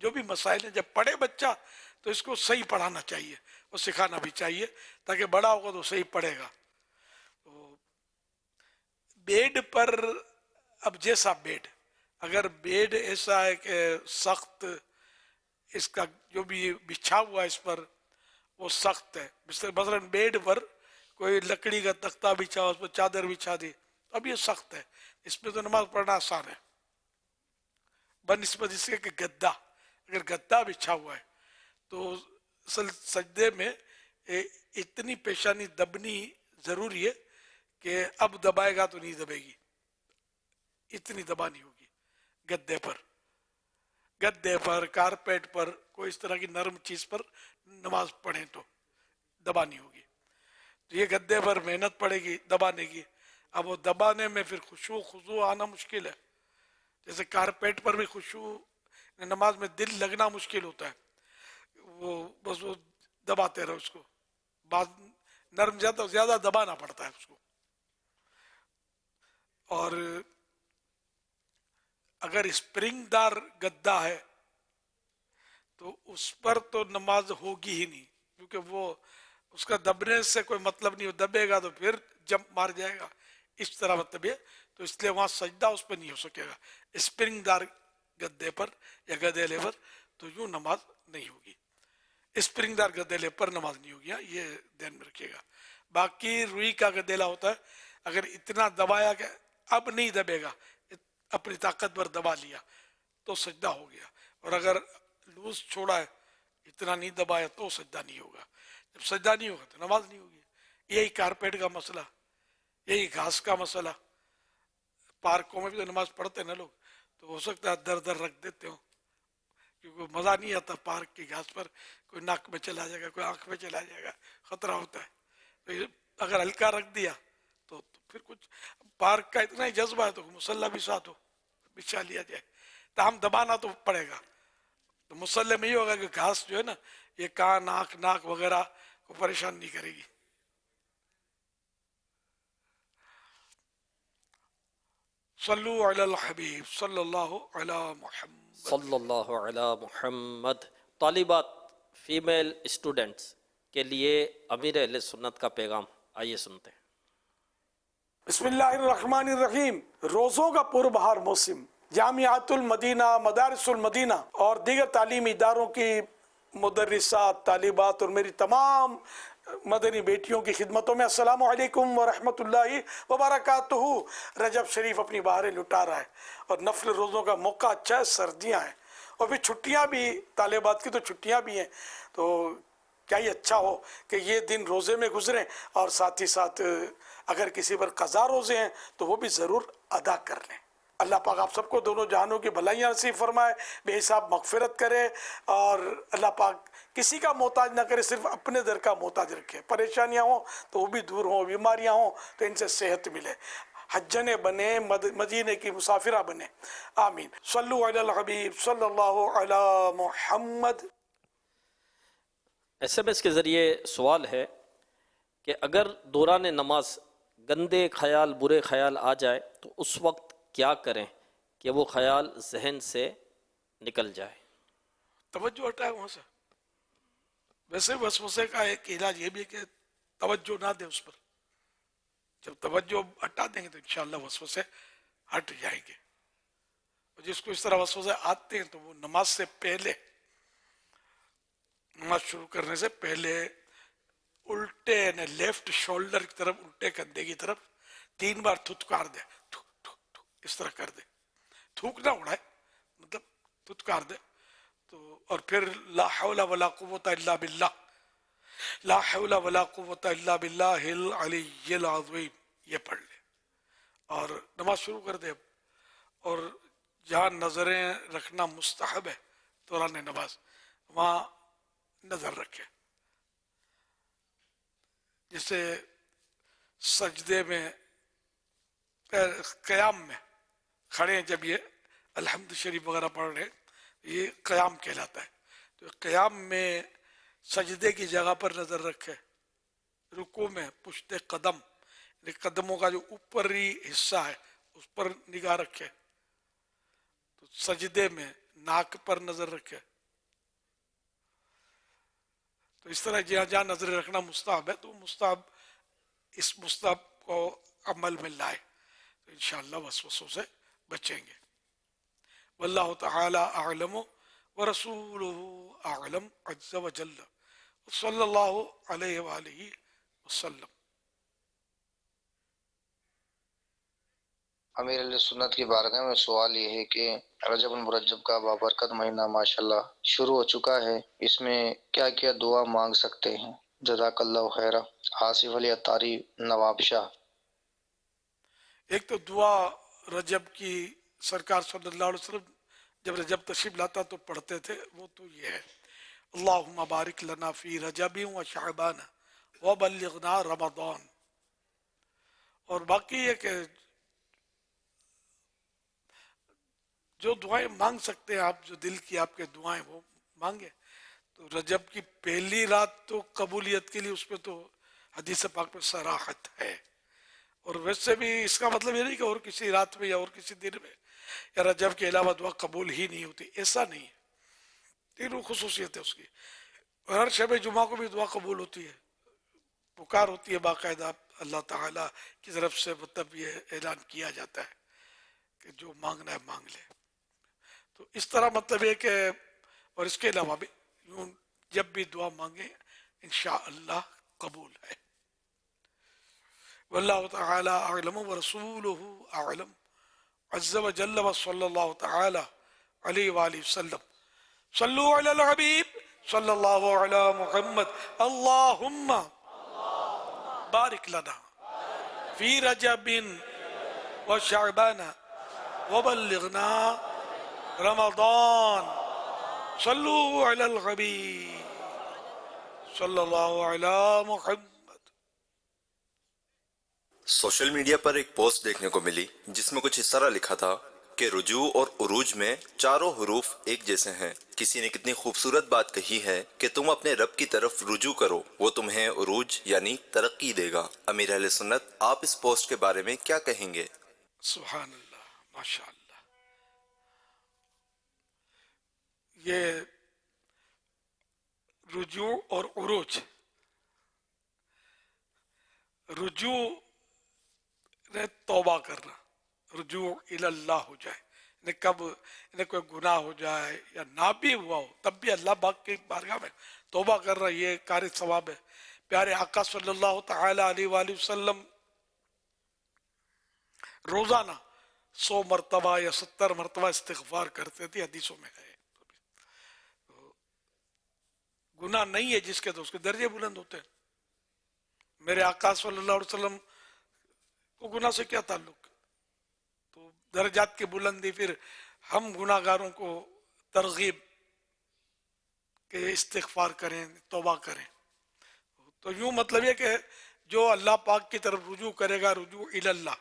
جو بھی مسائل ہیں، جب پڑھے بچہ تو اس کو صحیح پڑھانا چاہیے اور سکھانا بھی چاہیے تاکہ بڑا ہوگا تو صحیح پڑھے گا. بیڈ پر اب جیسا بیڈ، اگر بیڈ ایسا ہے کہ سخت، اس کا جو بھی بچھا ہوا اس پر وہ سخت ہے، مثلاً بیڈ پر کوئی لکڑی کا تختہ بچھا اس پر چادر بچھا دی، اب یہ سخت ہے، اس پہ تو نماز پڑھنا آسان ہے بنسبت اس کے کہ گدا، اگر گدا بچھا ہوا ہے تو سجدے میں اتنی پیشانی دبنی ضروری ہے کہ اب دبائے گا تو نہیں دبے گی، اتنی دبانی ہوگی. گدے پر کارپیٹ پر کوئی اس طرح کی نرم چیز پر نماز پڑھیں تو دبانی ہوگی. تو یہ گدے پر محنت پڑے گی دبانے کی. اب وہ دبانے میں پھر خشوع خضوع آنا مشکل ہے. جیسے کارپیٹ پر بھی خشوع نماز میں دل لگنا مشکل ہوتا ہے، وہ بس وہ دباتے رہو اس کو، بعض نرم زیادہ دبانا پڑتا ہے اس کو. اور اگر اسپرنگ دار گدا ہے تو اس پر تو نماز ہوگی ہی نہیں، کیونکہ وہ اس کا دبنے سے کوئی مطلب نہیں، دبے گا تو پھر جمپ مار جائے گا، اس طرح مطلب ہے. تو اس لیے وہاں سجدہ اس پہ نہیں ہو سکے گا. اسپرنگ دار گدے پر یا گدیلے پر تو یوں نماز نہیں ہوگی. اسپرنگ دار گدیلے پر نماز نہیں ہوگی، یہ دھیان میں رکھیے گا. باقی روئی کا گدیلا ہوتا ہے، اگر اتنا دبایا کہ اب نہیں دبے گا، اپنی طاقت پر دبا لیا تو سجدہ ہو گیا، اور اگر لوز چھوڑا ہے اتنا نہیں دبایا تو سجدہ نہیں ہوگا. جب سجدہ نہیں ہوگا تو نماز نہیں ہوگی. یہی کارپیٹ کا مسئلہ، یہی گھاس کا مسئلہ. پارکوں میں بھی تو نماز پڑھتے ہیں نا لوگ، تو ہو سکتا ہے در در رکھ دیتے ہوں، کیونکہ مزہ نہیں آتا پارک کی گھاس پر. کوئی ناک میں چلا جائے گا، کوئی آنکھ میں چلا جائے گا، خطرہ ہوتا ہے. تو اگر ہلکا رکھ دیا تو پھر کچھ پارک کا اتنا ہی جذبہ ہے تو مصلی بھی ساتھ ہو، بچھا لیا جائے. تاہم دبانا تو پڑے گا. تو مصلی میں یہ ہوگا کہ گھاس جو ہے نا یہ کان آنکھ ناک وغیرہ کو پریشان نہیں کرے گی. صلو علی الحبیب صلی اللہ علی محمد. صلی اللہ علی محمد. طالبات فیمیل اسٹوڈنٹس کے لیے امیر اہل سنت کا پیغام آئیے سنتے ہیں. بسم اللہ الرحمن الرحیم. روزوں کا پربہار موسم، جامعات المدینہ، مدارس المدینہ اور دیگر تعلیمی اداروں کی مدرسات، طالبات اور میری تمام مدنی بیٹیوں کی خدمتوں میں السلام علیکم ورحمۃ اللہ وبرکاتہ. رجب شریف اپنی بہاریں لٹا رہا ہے اور نفل روزوں کا موقع اچھا ہے. سردیاں ہیں اور پھر چھٹیاں بھی، طالبات کی تو چھٹیاں بھی ہیں. تو کیا ہی اچھا ہو کہ یہ دن روزے میں گزریں، اور ساتھ ہی ساتھ اگر کسی پر قضا روزے ہیں تو وہ بھی ضرور ادا کر لیں. اللہ پاک آپ سب کو دونوں جہانوں کی بھلائیاں نصیب فرمائے، بے حساب مغفرت کرے، اور اللہ پاک کسی کا محتاج نہ کرے، صرف اپنے در کا محتاج رکھے. پریشانیاں ہوں تو وہ بھی دور ہوں، بیماریاں ہوں تو ان سے صحت ملے، حجنے بنے، مدینے کی مسافرہ بنے. آمین. صلو علی الحبیب صلی اللہ علی محمد. ایس ایم ایس کے ذریعے سوال ہے کہ اگر دوران نماز گندے خیال، برے خیال آ جائے تو اس وقت کیا کریں کہ وہ خیال ذہن سے نکل جائے؟ توجہ ہٹائے وہاں سے. ویسے وسوسے کا ایک علاج یہ بھی ہے کہ توجہ نہ دے اس پر. جب توجہ ہٹا دیں گے تو انشاءاللہ وسوسے ہٹ جائیں گے. اور جس کو اس طرح وسوسے آتے ہیں تو وہ نماز سے پہلے، نماز شروع کرنے سے پہلے الٹے یعنی لیفٹ شولڈر کی طرف، الٹے کندھے کی طرف 3 بار تھتکار دے، اس طرح کر دے. تھوک نہ اڑائے، مطلب تھتکار دے. تو اور پھر لا حول ولا قوت الا باللہ، لا حول ولا قوت الا باللہ العلی العظیم، یہ پڑھ لے اور نماز شروع کر دے. اور جہاں نظریں رکھنا مستحب ہے دوران نماز، وہاں نظر رکھے. جیسے سجدے میں، قیام میں کھڑے ہیں جب یہ الحمد شریف وغیرہ پڑھ رہے ہیں، یہ قیام کہلاتا ہے. تو قیام میں سجدے کی جگہ پر نظر رکھے. رکوع میں پشت قدم، قدموں کا جو اوپری حصہ ہے اس پر نگاہ رکھے. تو سجدے میں ناک پر نظر رکھے. تو اس طرح جہاں جہاں نظر رکھنا مستحب ہے تو مستحب، اس مستحب کو عمل میں لائے تو انشاءاللہ وسوسوں سے بچیں گے. واللہ تعالی اعلم ورسولہ اعلم عز وجل صلی اللہ علیہ وآلہ وسلم. امیر علیہ سنت کی بارگاہ میں سوال یہ ہے کہ رجب المرجب کا بابرکت مہینہ ماشاءاللہ شروع ہو چکا ہے، اس میں کیا کیا دعا مانگ سکتے ہیں؟ جزاک اللہ خیرہ. آصف علی اتاری، نواب شاہ. ایک تو دعا رجب کی سرکار صلی اللہ علیہ وسلم جب رجب تشریف لاتا تو پڑھتے تھے، وہ تو یہ ہے اللہم بارک لنا فی رجب و شعبان وبلغنا رمضان. اور باقی یہ کہ جو دعائیں مانگ سکتے ہیں آپ، جو دل کی آپ کے دعائیں وہ مانگے. تو رجب کی پہلی رات تو قبولیت کے لیے اس پہ تو حدیث پاک میں صراحت ہے. اور ویسے بھی اس کا مطلب یہ نہیں کہ اور کسی رات میں یا اور کسی دن میں یا رجب کے علاوہ دعا قبول ہی نہیں ہوتی، ایسا نہیں ہے. تینوں خصوصیت ہے اس کی. اور ہر شب جمعہ کو بھی دعا قبول ہوتی ہے، پکار ہوتی ہے باقاعدہ اللہ تعالیٰ کی طرف سے، مطلب یہ اعلان کیا جاتا ہے کہ جو مانگنا ہے مانگ لے. تو اس طرح مطلب ہے کہ، اور اس کے علاوہ بھی یوں جب بھی دعا مانگیں انشاءاللہ قبول ہے. واللہ تعالی اعلم ورسولہ اعلم عز وجل وصلی اللہ تعالی علیہ وآلہ وسلم. صلو علی الحبیب صلی اللہ علی محمد. اللہم بارک لنا فی رجب وشعبان وبلغنا رمضان. صلو علی الحبیب صلی اللہ علی محمد. سوشل میڈیا پر ایک پوسٹ دیکھنے کو ملی جس میں کچھ اس طرح لکھا تھا کہ رجوع اور عروج میں چاروں حروف ایک جیسے ہیں. کسی نے کتنی خوبصورت بات کہی ہے کہ تم اپنے رب کی طرف رجوع کرو، وہ تمہیں عروج یعنی ترقی دے گا. امیر اہل سنت، آپ اس پوسٹ کے بارے میں کیا کہیں گے؟ سبحان اللہ، ماشاء اللہ. یہ رجوع اور عروج، رجوع نے توبہ کرنا، رجوع اللہ ہو جائے، انہیں کب انہیں کوئی گناہ ہو جائے یا نہ بھی ہوا ہو تب بھی اللہ پاک کی بارگاہ میں توبہ کر رہا، یہ کار ثواب ہے. پیارے آقا صلی اللہ تعالی علیہ وآلہ وسلم روزانہ 100 مرتبہ یا 70 مرتبہ استغفار کرتے تھے، حدیثوں میں ہے. گناہ نہیں ہے جس کے تو اس کے درجے بلند ہوتے ہیں. میرے آقا صلی اللہ علیہ وسلم کو گناہ سے کیا تعلق؟ تو درجات کی بلندی، پھر ہم گناہ گاروں کو ترغیب کہ استغفار کریں، توبہ کریں. تو یوں مطلب یہ کہ جو اللہ پاک کی طرف رجوع کرے گا، رجوع اللہ،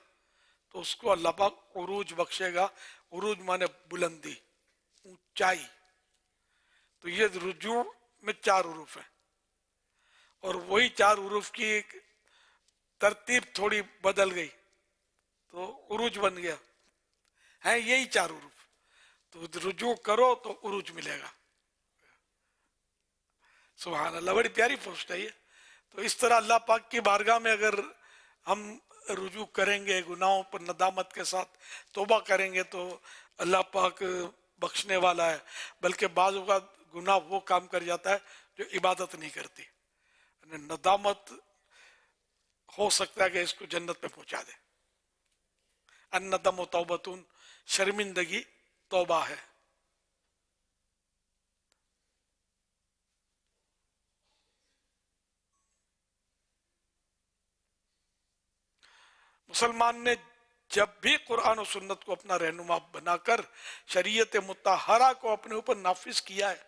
تو اس کو اللہ پاک عروج بخشے گا. عروج مانے بلندی، اونچائی. تو یہ رجوع میں 4 حروف ہیں، اور وہی 4 حروف کی ترتیب تھوڑی بدل گئی تو عروج بن گیا. ہیں یہی 4 حروف. تو رجوع کرو تو عروج ملے گا. سبحان اللہ، بڑی پیاری پوسٹ ہے یہ. تو اس طرح اللہ پاک کی بارگاہ میں اگر ہم رجوع کریں گے، گناہوں پر ندامت کے ساتھ توبہ کریں گے، تو اللہ پاک بخشنے والا ہے. بلکہ بعض اوقات گناہ وہ کام کر جاتا ہے جو عبادت نہیں کرتی، ندامت ہو سکتا ہے کہ اس کو جنت میں پہنچا دے. الندم و توبتون، شرمندگی توبہ ہے. مسلمان نے جب بھی قرآن و سنت کو اپنا رہنما بنا کر شریعت مطہرہ کو اپنے اوپر نافذ کیا ہے،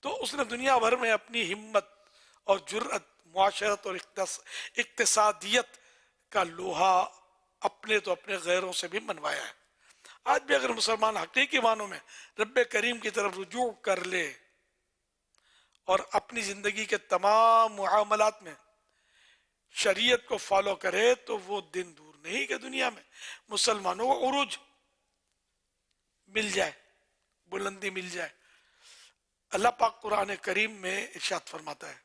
تو اس نے دنیا بھر میں اپنی ہمت اور جرأت، معاشرت اور اقتصادیت کا لوہا اپنے تو اپنے غیروں سے بھی منوایا ہے. آج بھی اگر مسلمان حقیقی معنوں میں رب کریم کی طرف رجوع کر لے اور اپنی زندگی کے تمام معاملات میں شریعت کو فالو کرے، تو وہ دن دور نہیں کہ دنیا میں مسلمانوں کو عروج مل جائے، بلندی مل جائے. اللہ پاک قرآن کریم میں ارشاد فرماتا ہے،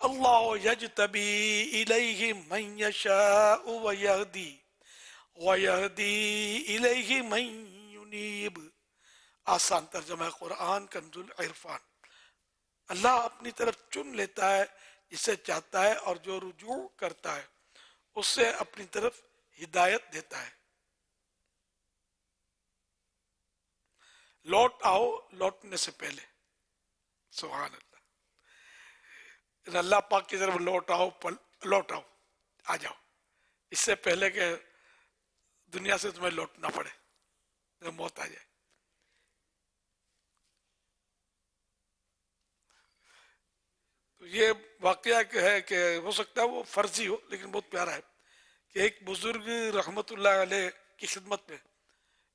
اللہ یجتبی الیہ من یشاء ویہدی الیہ من ینیب. آسان ترجمہ قرآن کنز العرفان. اللہ اپنی طرف چن لیتا ہے جسے چاہتا ہے، اور جو رجوع کرتا ہے اس سے اپنی طرف ہدایت دیتا ہے. لوٹ آؤ لوٹنے سے پہلے. سبحان اللہ. اللہ پاک کی طرف لوٹ آؤ، آ جاؤ، اس سے پہلے کہ دنیا سے تمہیں لوٹنا پڑے، جب موت آ جائے. تو یہ واقعہ ہے کہ ہو سکتا ہے وہ فرضی ہو، لیکن بہت پیارا ہے کہ ایک بزرگ رحمت اللہ علیہ کی خدمت میں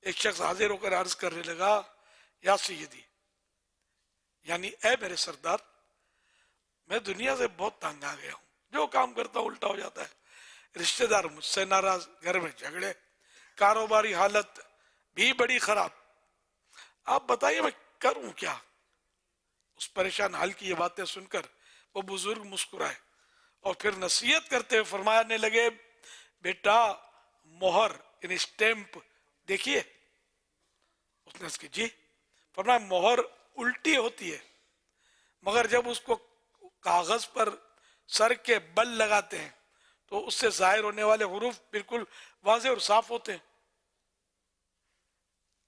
ایک شخص حاضر ہو کر عرض کرنے لگا، یا سیدی، یعنی اے میرے سردار، میں دنیا سے بہت تنگ آ گیا ہوں، جو کام کرتا ہوں الٹا ہو جاتا ہے، رشتہ دار مجھ سے ناراض، گھر میں جھگڑے، کاروباری حالت بھی بڑی خراب. آپ بتائیے میں کروں کیا؟ اس پریشان حال کی یہ باتیں سن کر وہ بزرگ مسکرائے اور پھر نصیحت کرتے ہوئے فرمانے لگے بیٹا مہر یعنی سٹیمپ دیکھیے. اس نے اس کی جی. فرمایا مہر الٹی ہوتی ہے مگر جب اس کو کاغذ پر سر کے بل لگاتے ہیں تو اس سے ظاہر ہونے والے حروف بالکل واضح اور صاف ہوتے ہیں.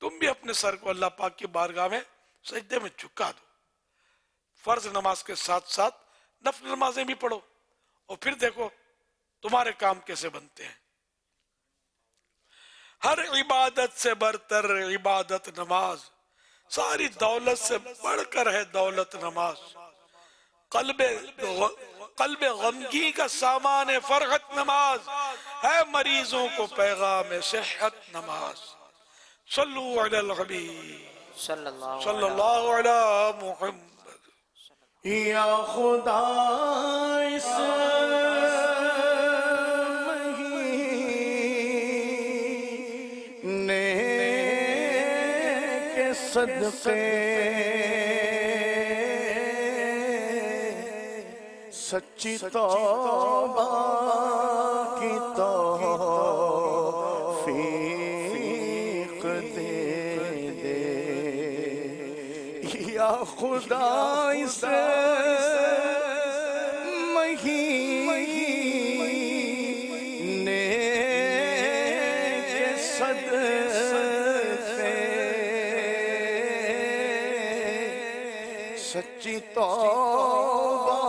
تم بھی اپنے سر کو اللہ پاک کی بارگاہ میں سجدے میں جھکا دو. فرض نماز کے ساتھ ساتھ نفل نمازیں بھی پڑھو اور پھر دیکھو تمہارے کام کیسے بنتے ہیں. ہر عبادت سے برتر عبادت نماز, ساری دولت سے بڑھ کر ہے دولت نماز. قلب غمگی کا سامان فرحت نماز ہے, مریضوں کو پیغام صحت نماز. صلو علی الحبیب صلی اللہ صلی اللہ علی محمد. یا خدا اس مہینے کے صدقے سچی توبہ کی توفیق دے دے یا خدا اس مہینے کے صدقے سچی توبہ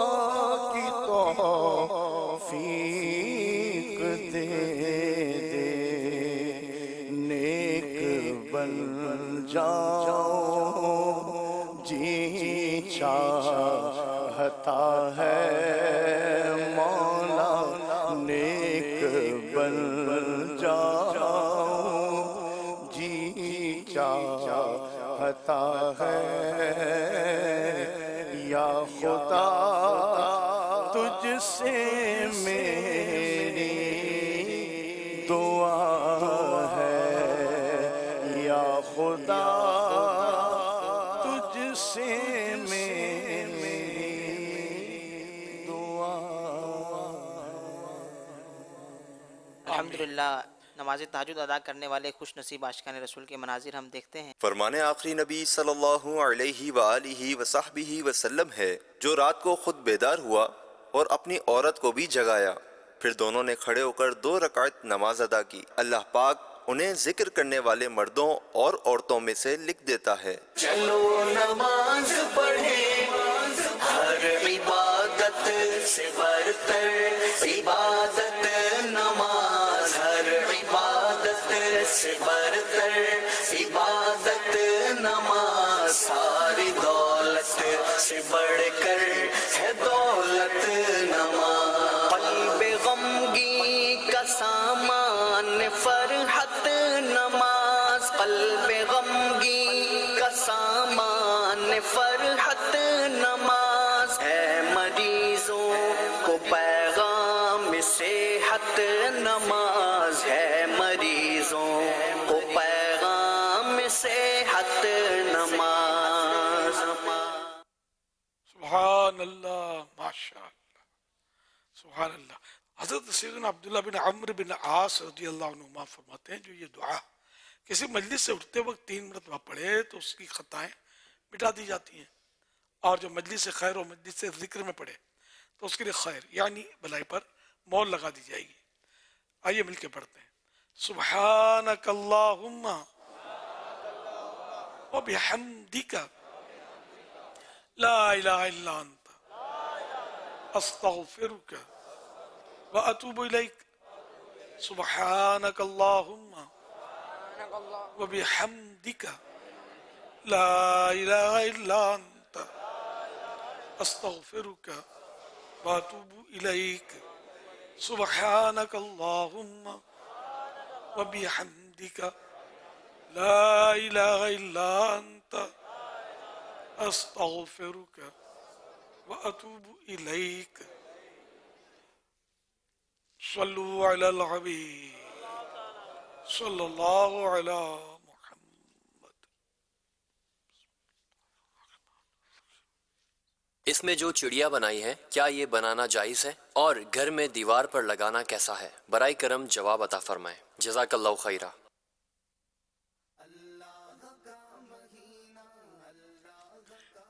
کی توفیق دے دے, نیک بن جاؤ جی چاہتا ہے مولا, نیک بن جاؤ جی چاہتا ہے یا خدا تجھ سے میری دعا ہے یا خدا تجھ سے میری دعا. الحمدللہ نماز تہجد ادا کرنے والے خوش نصیب عاشقان رسول کے مناظر ہم دیکھتے ہیں. فرمان آخری نبی صلی اللہ علیہ وآلہ وصحبہ وسلم ہے, جو رات کو خود بیدار ہوا اور اپنی عورت کو بھی جگایا, پھر دونوں نے کھڑے ہو کر 2 رکعت نماز ادا کی, اللہ پاک انہیں ذکر کرنے والے مردوں اور عورتوں میں سے لکھ دیتا ہے. چلو نماز پڑھیں, ہر عبادت سے برتر عبادت نماز, ہر عبادت سے برتر عبادت نماز, ساری دولت سے بڑھ کر ہے دولت نماز. قلب غمگی کا سامان فرحت نماز, قلب غمگی کا سامان فرحت نماز ہے, مریضوں کو پیغام صحت نماز ہے, مریضوں کو پیغام صحت نماز. سبحان اللہ ماشاء اللہ سبحان اللہ. حضرت سیدنا عبداللہ بن عمرو بن عاص رضی اللہ عنہما فرماتے ہیں جو یہ دعا کسی مجلس سے اٹھتے وقت 3 مرتبہ پڑھے تو اس کی خطائیں مٹا دی جاتی ہیں, اور جو مجلس سے خیر و مجلس سے ذکر میں پڑھے تو اس کے لیے خیر یعنی بھلائی پر مول لگا دی جائے گی. آئیے مل کے پڑھتے ہیں. سبحانک اللہم وبحمدک لا الہ الا انت استغفرک واتوب الیک. سبحانک اللہم وبحمدک لا الہ الا انت استغفرک واتوب الیک. سبحانک اللہم وبحمدک لا الہ الا انت استغفرک واتوب الیک. صلو علی الحبیب صلی اللہ علی محمد. اس میں جو چڑیا بنائی ہے کیا یہ بنانا جائز ہے؟ اور گھر میں دیوار پر لگانا کیسا ہے؟ برائے کرم جواب عطا فرمائیں، جزاک اللہ خیرہ۔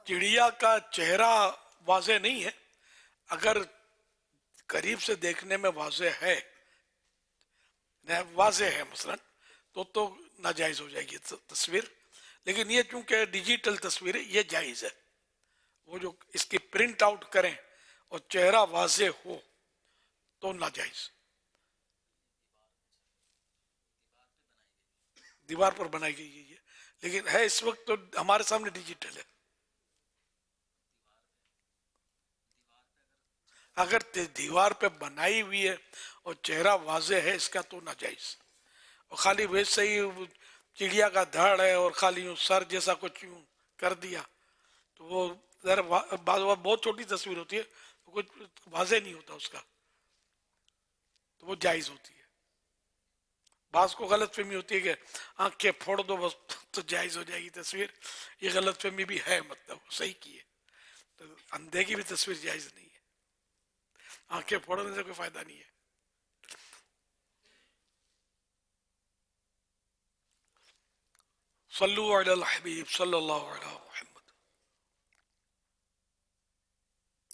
چڑیا کا چہرہ واضح نہیں ہے، اگر قریب سے دیکھنے میں واضح ہے مثلا تو ناجائز ہو جائے گی تصویر، لیکن یہ چونکہ ڈیجیٹل تصویر ہے یہ جائز ہے۔ وہ جو اس کی پرنٹ آؤٹ کریں اور چہرہ واضح ہو تو ناجائز۔ دیوار پر بنائی گئی ہے لیکن ہے اس وقت تو ہمارے سامنے ڈیجیٹل ہے۔ اگر دیوار پہ بنائی ہوئی ہے اور چہرہ واضح ہے اس کا تو ناجائز، اور خالی ویسے ہی چڑیا کا دھڑ ہے اور خالی یوں سر جیسا کچھ یوں کر دیا تو وہ ذرا بعض وقت بہت چھوٹی تصویر ہوتی ہے تو کچھ واضح نہیں ہوتا اس کا، تو وہ جائز ہوتی ہے۔ بعض کو غلط فہمی ہوتی ہے کہ آنکھیں پھوڑ دو بس تو جائز ہو جائے گی تصویر، یہ غلط فہمی بھی ہے، مطلب صحیح کی ہے، تو اندھے کی بھی تصویر جائز نہیں ہے، آنکھیں پھوڑنے سے کوئی فائدہ نہیں ہے۔ صلو علی الحبیب صلی اللہ علیہ وسلم۔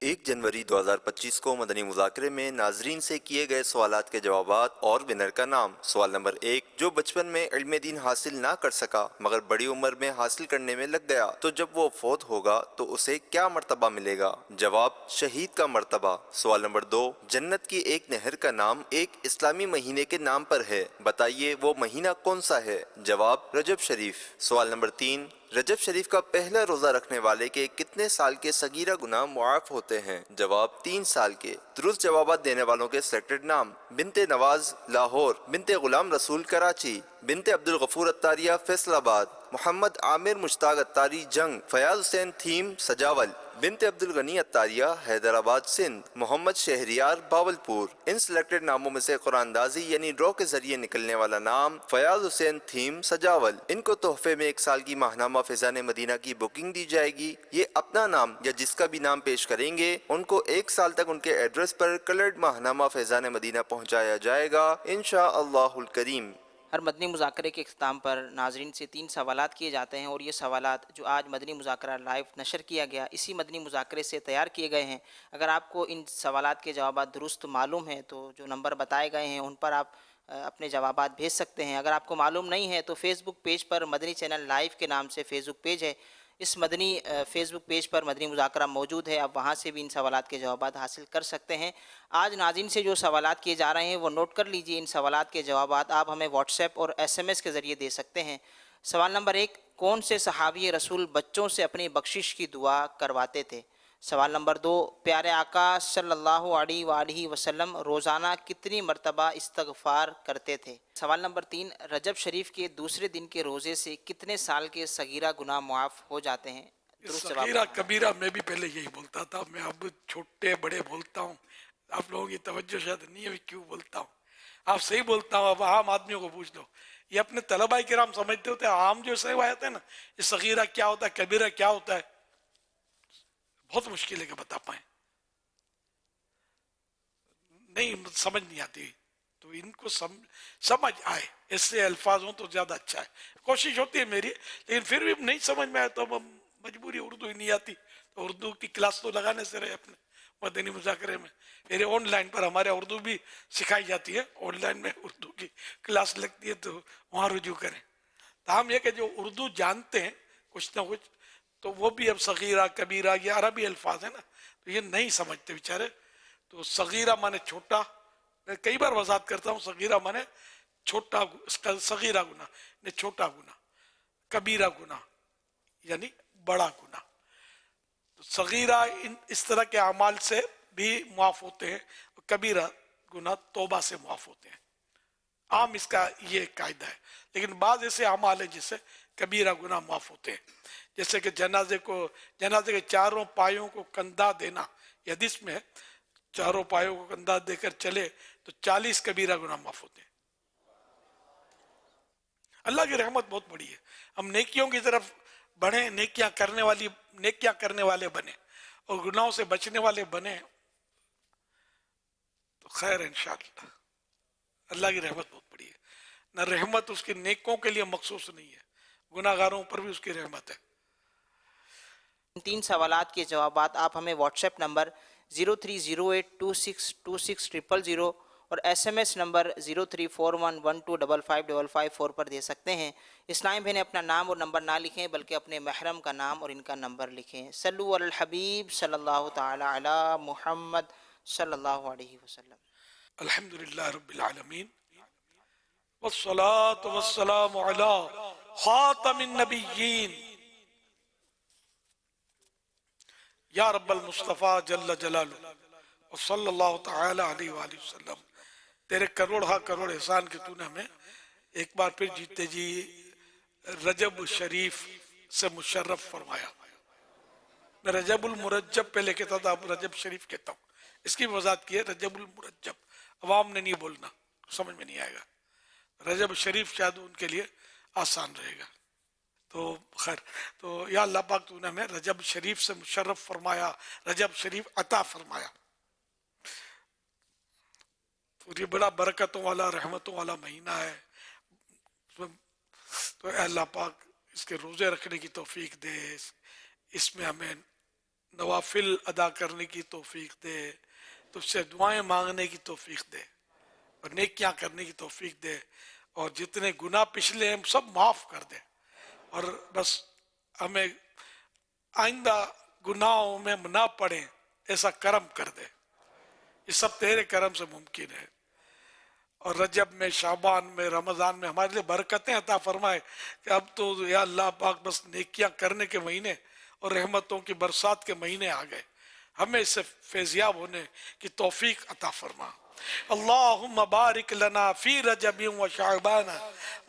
1 جنوری 2025 کو مدنی مذاکرے میں ناظرین سے کیے گئے سوالات کے جوابات اور ونر کا نام۔ سوال نمبر 1، جو بچپن میں علم دین حاصل نہ کر سکا مگر بڑی عمر میں حاصل کرنے میں لگ گیا تو جب وہ فوت ہوگا تو اسے کیا مرتبہ ملے گا؟ جواب، شہید کا مرتبہ۔ سوال نمبر 2، جنت کی ایک نہر کا نام ایک اسلامی مہینے کے نام پر ہے، بتائیے وہ مہینہ کون سا ہے؟ جواب، رجب شریف۔ سوال نمبر 3، رجب شریف کا پہلا روزہ رکھنے والے کے کتنے سال کے صغیرہ گناہ معاف ہوتے ہیں؟ جواب، 3 سال کے۔ درست جوابات دینے والوں کے سلیکٹڈ نام: بنت نواز لاہور، بنت غلام رسول کراچی، بنت عبدالغفور اتاریہ فیصل آباد، محمد عامر مشتاق اتاری جنگ، فیاض حسین تھیم سجاول، بنت عبدالغنی اتاریہ حیدرآباد سندھ، محمد شہریار باولپور۔ ان سلیکٹڈ ناموں میں سے قرآن اندازی یعنی ڈرا کے ذریعے نکلنے والا نام فیاض حسین تھیم سجاول۔ ان کو تحفے میں 1 سال کی ماہنامہ فیضان مدینہ کی بکنگ دی جائے گی۔ یہ اپنا نام یا جس کا بھی نام پیش کریں گے ان کو 1 سال تک ان کے ایڈریس پر کلرڈ ماہنامہ فیضان مدینہ پہنچایا جائے گا انشاءاللہ الکریم۔ ہر مدنی مذاکرے کے اختتام پر ناظرین سے 3 سوالات کیے جاتے ہیں، اور یہ سوالات جو آج مدنی مذاکرہ لائیو نشر کیا گیا اسی مدنی مذاکرے سے تیار کیے گئے ہیں۔ اگر آپ کو ان سوالات کے جوابات درست معلوم ہیں تو جو نمبر بتائے گئے ہیں ان پر آپ اپنے جوابات بھیج سکتے ہیں۔ اگر آپ کو معلوم نہیں ہے تو فیس بک پیج پر مدنی چینل لائیو کے نام سے فیس بک پیج ہے، اس مدنی فیس بک پیج پر مدنی مذاکرہ موجود ہے، آپ وہاں سے بھی ان سوالات کے جوابات حاصل کر سکتے ہیں۔ آج ناظرین سے جو سوالات کیے جا رہے ہیں وہ نوٹ کر لیجئے، ان سوالات کے جوابات آپ ہمیں واٹس ایپ اور SMS کے ذریعے دے سکتے ہیں۔ سوال نمبر 1، کون سے صحابی رسول بچوں سے اپنی بخشش کی دعا کرواتے تھے؟ سوال نمبر 2، پیارے آقا صلی اللہ علیہ وآلہ وسلم روزانہ کتنی مرتبہ استغفار کرتے تھے؟ سوال نمبر 3، رجب شریف کے دوسرے دن کے روزے سے کتنے سال کے صغیرہ گناہ معاف ہو جاتے ہیں؟ صغیرہ کبیرہ میں بھی پہلے یہی بولتا تھا، میں اب چھوٹے بڑے بولتا ہوں، آپ لوگوں کی توجہ شاید نہیں ہے کیوں بولتا ہوں، آپ صحیح بولتا ہوں۔ اب عام آدمیوں کو پوچھ لو، یہ اپنے طلباء کرام سمجھتے ہوتے ہیں عام جو روایت ہے نا، یہ صغیرہ کیا ہوتا ہے کبیرہ کیا ہوتا ہے، بہت مشکل ہے کہ بتا پائیں، نہیں سمجھ نہیں آتی، تو ان کو سمجھ آئے ایسے الفاظ ہوں تو زیادہ اچھا ہے۔ کوشش ہوتی ہے میری، لیکن پھر بھی نہیں سمجھ میں آئے تو مجبوری، اردو ہی نہیں آتی تو اردو کی کلاس تو لگانے سے رہے اپنے مدنی مذاکرے میں۔ میرے آن لائن پر ہمارے اردو بھی سکھائی جاتی ہے، آن لائن میں اردو کی کلاس لگتی ہے تو وہاں رجوع کریں۔ تاہم یہ کہ جو اردو جانتے ہیں کچھ نہ کچھ تو وہ بھی اب صغیرہ کبیرہ یہ عربی الفاظ ہیں نا تو یہ نہیں سمجھتے بیچارے، تو صغیرہ مانے چھوٹا، میں کئی بار وضاحت کرتا ہوں، صغیرہ مانے چھوٹا، صغیرہ گناہ یعنی چھوٹا گناہ، کبیرہ گناہ یعنی بڑا گناہ۔ صغیرہ اس طرح کے اعمال سے بھی معاف ہوتے ہیں، کبیرہ گناہ توبہ سے معاف ہوتے ہیں، عام اس کا یہ قاعدہ ہے۔ لیکن بعض ایسے اعمال ہیں جس سے کبیرہ گناہ معاف ہوتے ہیں، جیسے کہ جنازے کے 4 پایوں کو کندھا دینا، یہ حدیث میں ہے، 4 پایوں کو کندھا دے کر چلے تو 40 کبیرہ گناہ معاف ہوتے ہیں۔ اللہ کی رحمت بہت بڑی ہے، ہم نیکیوں کی طرف بڑھیں، نیکیاں کرنے والے بنیں، اور گناہوں سے بچنے والے بنے تو خیر ہے انشاءاللہ. اللہ کی رحمت بہت بڑی ہے. نہ رحمت اس کے نیکوں کے لیے مخصوص نہیں ہے، گناہ گاروں پر بھی اس کی رحمت ہے. ان 3 سوالات کے جوابات آپ ہمیں واٹس ایپ نمبر 030826260000 اور SMS نمبر 0341125555 پر دے سکتے ہیں. اسلام بھائی نے اپنا نام اور نمبر نہ لکھیں بلکہ اپنے محرم کا نام اور ان کا نمبر لکھیں. صلو علی الحبیب صلی اللہ تعالی علی محمد صلی اللہ علیہ وسلم. الحمدللہ رب العالمین والصلاة والسلام علی خاتم النبیین یا رب المصطفیٰ جل جلالہ وصلی اللہ تعالی علیہ وآلہ وسلم. تیرے کروڑ کروڑ احسان کے تو نے ہمیں ایک بار پھر جیتے جی رجب شریف سے مشرف فرمایا. میں رجب المرجب پہلے کہتا تھا، اب رجب شریف کہتا ہوں. اس کی وضاحت کی ہے رجب المرجب، عوام نے نہیں بولنا، سمجھ میں نہیں آئے گا. رجب شریف شاید ان کے لیے آسان رہے گا. تو خیر، تو یا اللہ پاک تو نے ہمیں رجب شریف سے مشرف فرمایا، رجب شریف عطا فرمایا. تو یہ بڑا برکتوں والا رحمتوں والا مہینہ ہے. تو اے اللہ پاک اس کے روزے رکھنے کی توفیق دے، اس میں ہمیں نوافل ادا کرنے کی توفیق دے، تو اس سے دعائیں مانگنے کی توفیق دے اور نیکیاں کرنے کی توفیق دے، اور جتنے گناہ پچھلے ہیں سب معاف کر دے، اور بس ہمیں آئندہ گناہوں میں نہ پڑیں ایسا کرم کر دے. یہ سب تیرے کرم سے ممکن ہے. اور رجب میں، شعبان میں، رمضان میں ہمارے لیے برکتیں عطا فرمائے کہ اب تو یا اللہ پاک بس نیکیاں کرنے کے مہینے اور رحمتوں کی برسات کے مہینے آ گئے. ہمیں اس سے فیضیاب ہونے کی توفیق عطا فرما. اللہم بارک لنا فی رجب و شعبان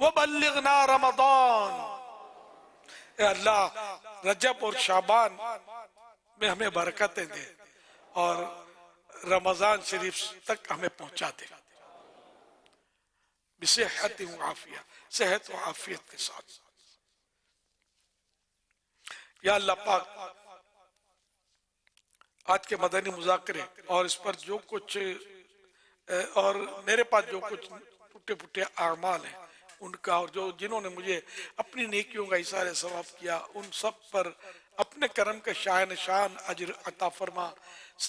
وبلغنا رمضان. اے اللہ رجب اور شعبان میں ہمیں برکتیں دے اور رمضان شریف تک ہمیں پہنچا دے بصحت و عافیہ، صحت و عافیت کے ساتھ. یا اللہ پاک آج کے مدنی مذاکرے اور اس پر جو کچھ اور میرے پاس جو کچھ ٹوٹے پھوٹے اعمال ہیں ان کا، اور جو جنہوں نے مجھے اپنی نیکیوں کا اثار ثواب کیا، ان سب پر اپنے کرم کے شاہ نشان اجر عطا فرما.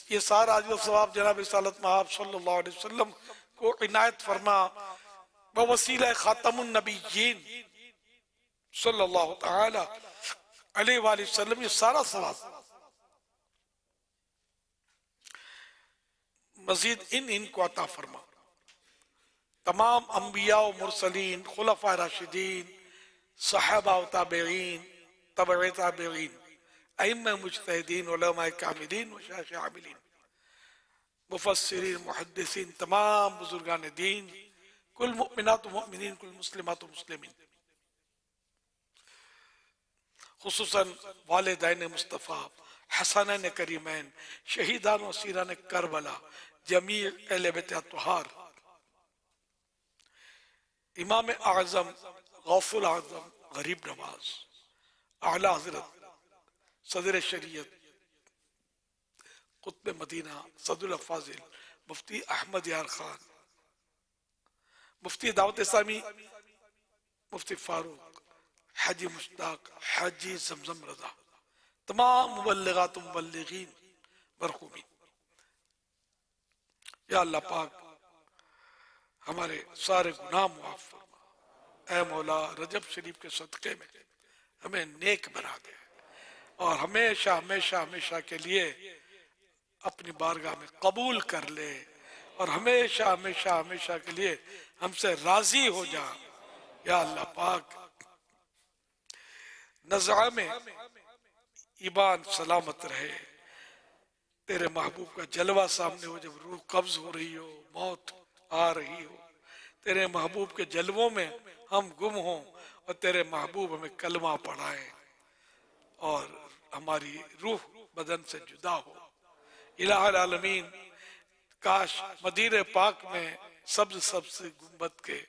یہ سارا اجر و ثواب جناب رسالت مآب صلی اللہ علیہ وسلم کو عنایت فرما بوسیلہ خاتم النبیین صلی اللہ تعالی علیہ وآلہ وسلم. یہ سارا ثواب مزید ان کو عطا فرما. تمام انبیاء و مرسلین، خلفاء راشدین، صحابہ و تابعین، تبع تابعین، ائمہ مجتہدین، علماء کاملین و شیخ عاملین، مفسرین، محدثین، تمام بزرگان دین، کل مؤمنات و مؤمنین، کل مسلمات و مسلمین، خصوصاً والدین مصطفیٰ، حسنین کریمین، شہیدان و اسیران کربلا، جمیع اہل بیت اطہار، امام اعظم، غوث العظم، غریب نواز، اعلی حضرت صدر شریعت، قطب مدینہ، صدر الفاضل، مفتی احمد یار خان، مفتی دعوت اسلامی مفتی فاروق، حاجی مشتاق، حاجی زمزم رضا، تمام مبلغات و مبلغین مرحومین. یا اللہ پاک ہمارے سارے گناہ معاف فرما. اے مولا رجب شریف کے صدقے میں ہمیں نیک بنا دے اور ہمیشہ ہمیشہ ہمیشہ کے لیے اپنی بارگاہ میں قبول کر لے اور ہمیشہ ہمیشہ ہمیشہ کے لیے ہم سے راضی ہو جا. یا اللہ پاک نزعہ میں ایمان سلامت رہے، تیرے محبوب کا جلوہ سامنے ہو جب روح قبض ہو رہی ہو، موت آ رہی ہو، تیرے محبوب کے جلووں میں ہم گم ہوں اور تیرے محبوب ہمیں کلمہ پڑھائیں اور ہماری روح بدن سے جدا ہو. الہ العالمین کاش مدینہ پاک میں سبز سبز گنبد کے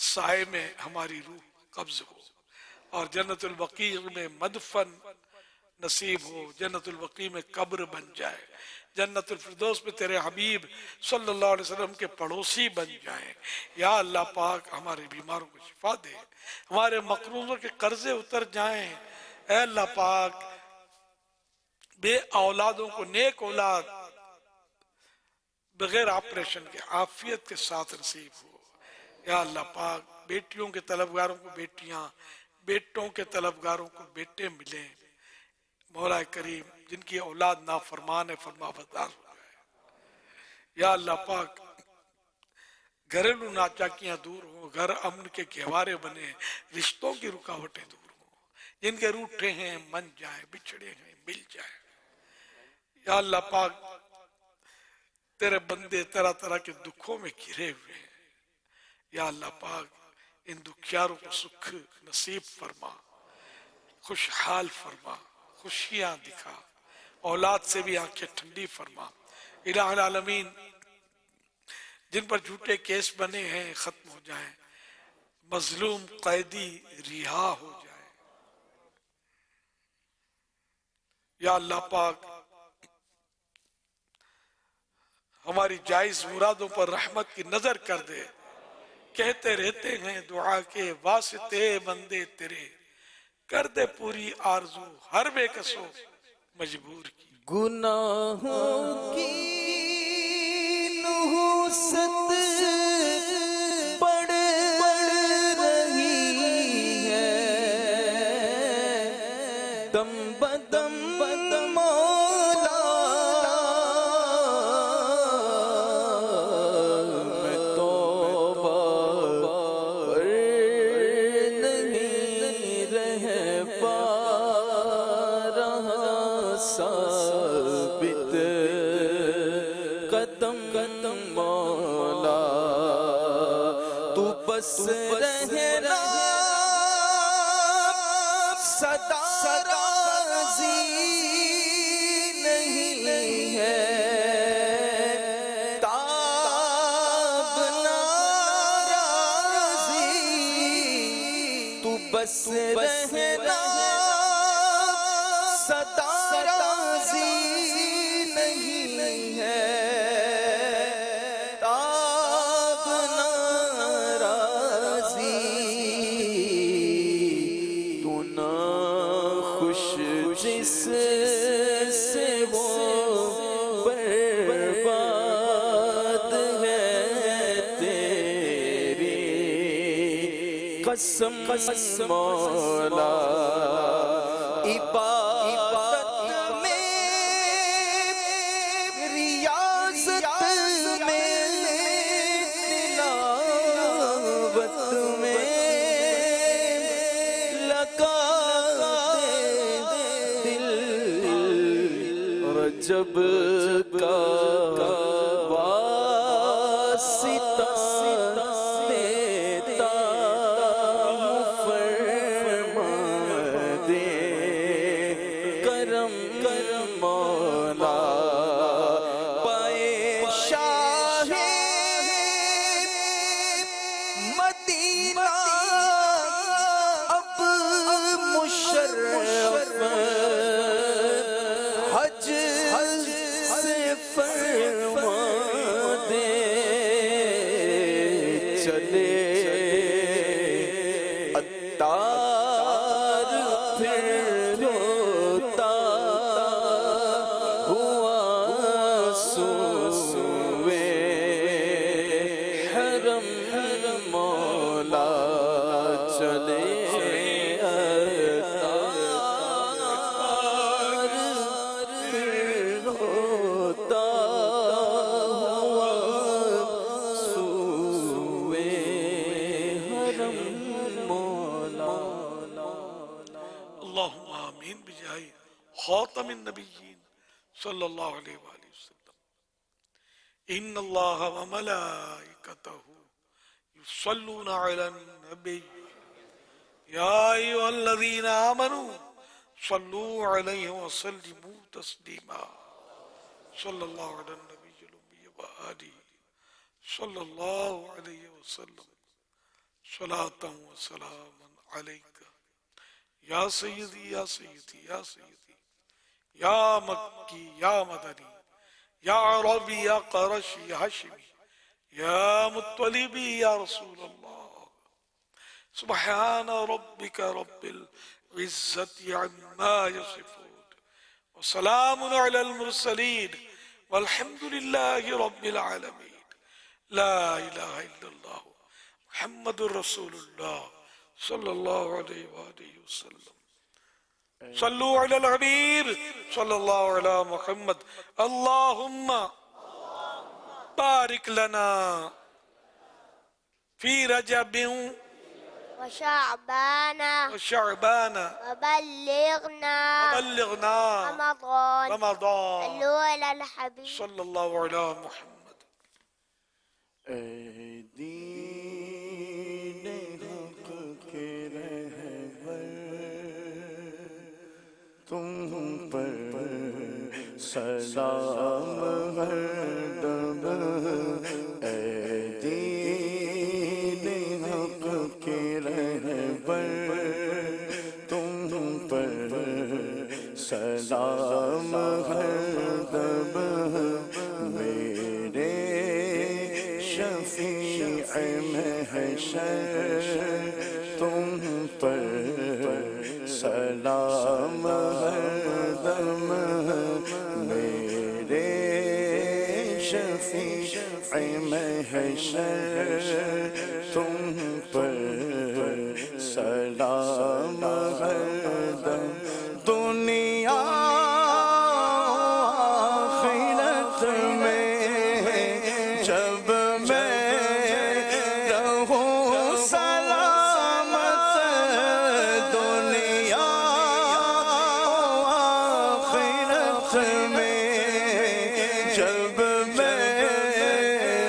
سائے میں ہماری روح قبض ہو اور جنت البقیع میں مدفن نصیب ہو، جنت البقیع میں قبر بن جائے، جنت الفردوس میں تیرے حبیب صلی اللہ علیہ وسلم کے پڑوسی بن جائیں۔ یا اللہ پاک ہمارے بیماروں کو شفا دے، ہمارے مقروضوں کے قرضے اتر جائیں۔ اے اللہ پاک بے اولادوں کو نیک اولاد بغیر آپریشن کے عافیت کے ساتھ نصیب ہو۔ یا اللہ پاک بیٹیوں کے طلبگاروں کو بیٹیاں، بیٹوں کے طلبگاروں کو بیٹے ملیں۔ مولا کریم جن کی اولاد نافرمان ہے فرما بردار ہو جائے۔ یا اللہ پاک گھریلو ناچاکیاں دور ہوں، گھر امن کے گہوارے بنے، رشتوں کی رکاوٹیں دور ہوں، جن کے روٹھے ہیں من جائیں، بچھڑے ہیں مل جائیں۔ یا اللہ پاک تیرے بندے طرح طرح کے دکھوں میں گھرے ہوئے ہیں۔ یا اللہ پاک ان دکھیاروں کو سکھ نصیب فرما، خوشحال فرما، خوشیاں دکھا، اولاد سے بھی آنکھیں ٹھنڈی فرما۔ الہ العالمین جن پر جھوٹے کیس بنے ہیں ختم ہو جائیں، مظلوم قیدی رہا ہو جائیں۔ یا اللہ پاک ہماری جائز مرادوں پر رحمت کی نظر کر دے۔ کہتے رہتے ہیں دعا کے واسطے بندے تیرے، کر دے پوری آرزو ہر بے کسو مجبور کی۔ گناہوں کی نحوست بڑھ رہی ہے، دم بدم مولا میں توبہ پر نہیں رہ پا رہا ثابت قدم قدم مولا، تو بس رہنا صدا راضی نہیں ہے، تاب ناراضی، تو بس رہنا صدا راضی نہیں ہے، تاب ناراضی، تو نا خوش جس سے وہ برباد ہے تیری قسم مولا، عبادت میں ریاضت میں تلاوت میں لگا دے دل، رجب کا واسطہ دیتا ہوں، فرما دے کرم کرم مولا، پائے شاہ مدینہ اب مشرف حج سے فرما دے، چلے عطار پھر روتا ہوا سوئے حرم مولا، چلے عطار پھر روتا ہوا سوئے حرم مولا۔ اللہم آمین بجاہ خاتم النبیین صلی اللہ علیہ وآلہ وسلم۔ ان اللہ وملائکتہ یصلون علی النبی یا ایھا الذین آمنوا صلوا علیہ وسلموا تسلیما، صلی اللہ علی النبی الأمی وآلہ صلی اللہ علیہ وسلم، صلاۃ و سلام علیک یا سیدی یا سیدی یا سیدی یا مکی یا مدنی یا عربی یا قرشی یا ہاشمی یا مطلبی یا رسول اللہ سبحان ربک رب العزت عما یصفون وسلام علی المرسلین والحمد للہ رب العالمین لا الہ الا اللہ محمد رسول اللہ صلی اللہ علیہ وآلہ وسلم صلو علی الحبیب صلی اللہ علی محمد اللہم بارک لنا فی رجب وشعبان وشعبان وبلغنا وبلغنا رمضان رمضان صلوا على الحبيب صلی اللہ علی محمد دین حق کے رہبر تم پر سلام ہر دم اے دین حق کے رہبر تم پر سلام ہر دم میرے شفیع محشر تم پر سلام ہر دم میرے شفیع محشر تم پر سلام ہر دم دنیا آخرت میں جب میں رہوں سلامت دنیا آخرت میں جب میں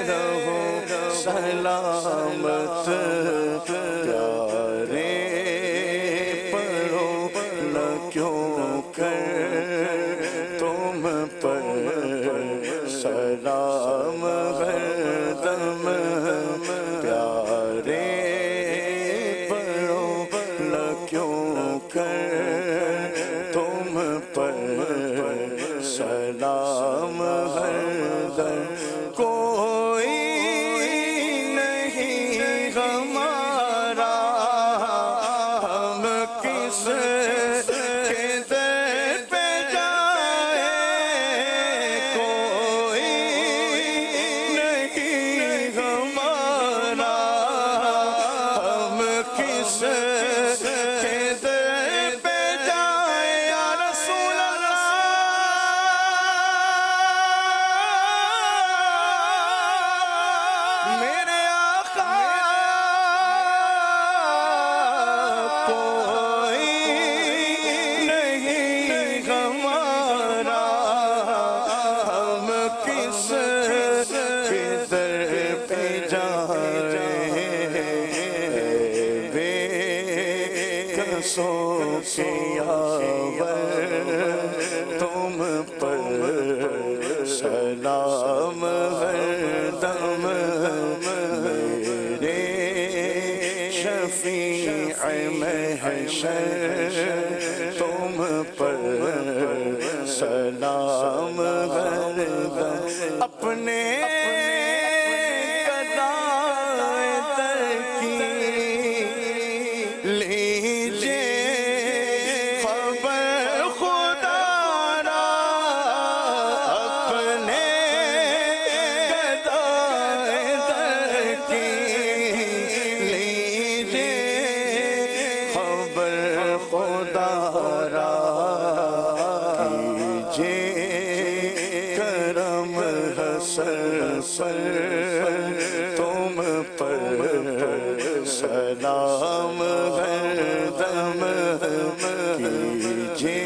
رہوں سلامت پیارے پڑھو نہ کیوں کر تم پر سلام ہر دم پیارے پڑھو نہ کیوں کر تم پر سلام ہر دم کوئی نہیں ہمارا ہم کس کے در پہ جائیں کوئی نہیں ہمارا ہم کس کے در پہ جائیں یا رسول اللہ میرے آقا کوئی نہیں ہمارا ہم کس کے در پہ جائیں بے کسوں کے یاور تم پر سلام ہر دم میرے شفیع محشر تم پر سلام ہر دم اپنے قضائے در کی لیجے خبر خدا را اپنے قضائے در کی لیجے خبر خدا را کیجے کرم حسن پر تم پر سلام ہر دم کیجے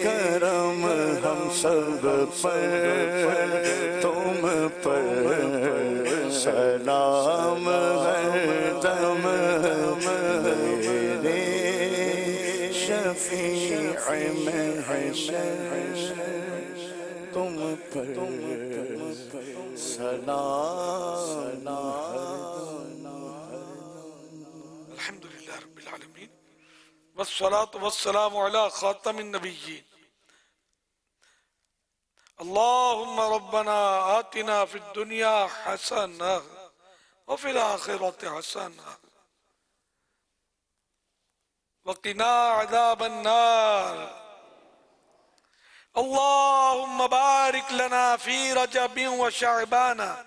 کرم ہم سب پر تم پر سلام ہر دم میرے شفیع محشر تم پر سلام الحمدللہ رب العالمین والصلاة والسلام علی خاتم النبیین اللهم ربنا آتنا في الدنيا حسنة وفي الآخرة حسنة وقنا عذاب النار اللهم بارك لنا في رجب وشعبان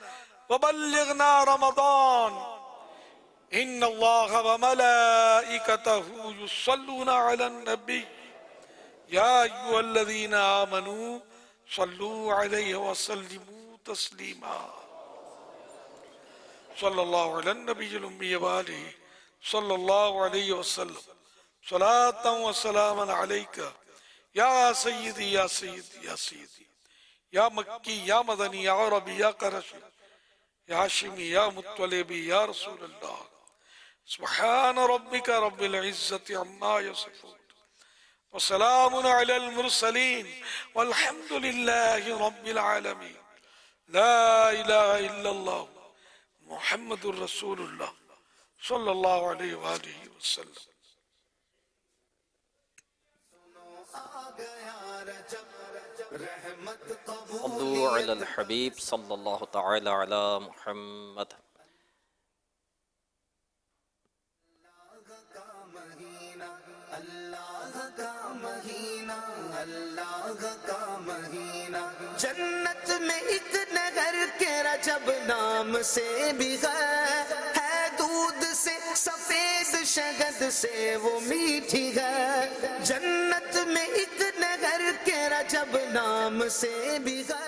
وبلغنا رمضان إن الله وملائكته يصلون على النبي يا أيها الذين آمنوا صلوا عليه وسلموا تسليما صلى الله على النبي الأمي وآله صلى الله عليه وسلم صلاة وسلاما عليك يا سيدي يا سيدي يا سيدي يا مكي يا مدني يا عربي يا قرشي يا هاشمي يا مطلبي يا رسول الله سبحان ربك رب العزة عما يصفون وسلام على المرسلين والحمد لله رب العالمين لا إله إلا الله محمد رسول الله صلى الله عليه وآله وسلم. صلوا على الحبيب صلى الله تعالى على محمد. جنت میں ایک نگر کے رجب نام سے بھی ہے دودھ سے سفید شہد سے وہ میٹھی ہے. جنت میں ایک نگر کے رجب نام سے بھی ہے.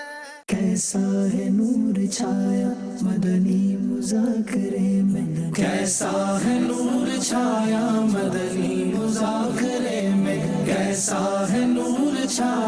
کیسا ہے نور چھایا مدنی مذاکرے میں کیسا ہے نور چھایا مدنی مذاکرے میں کیسا ہے نور چھایا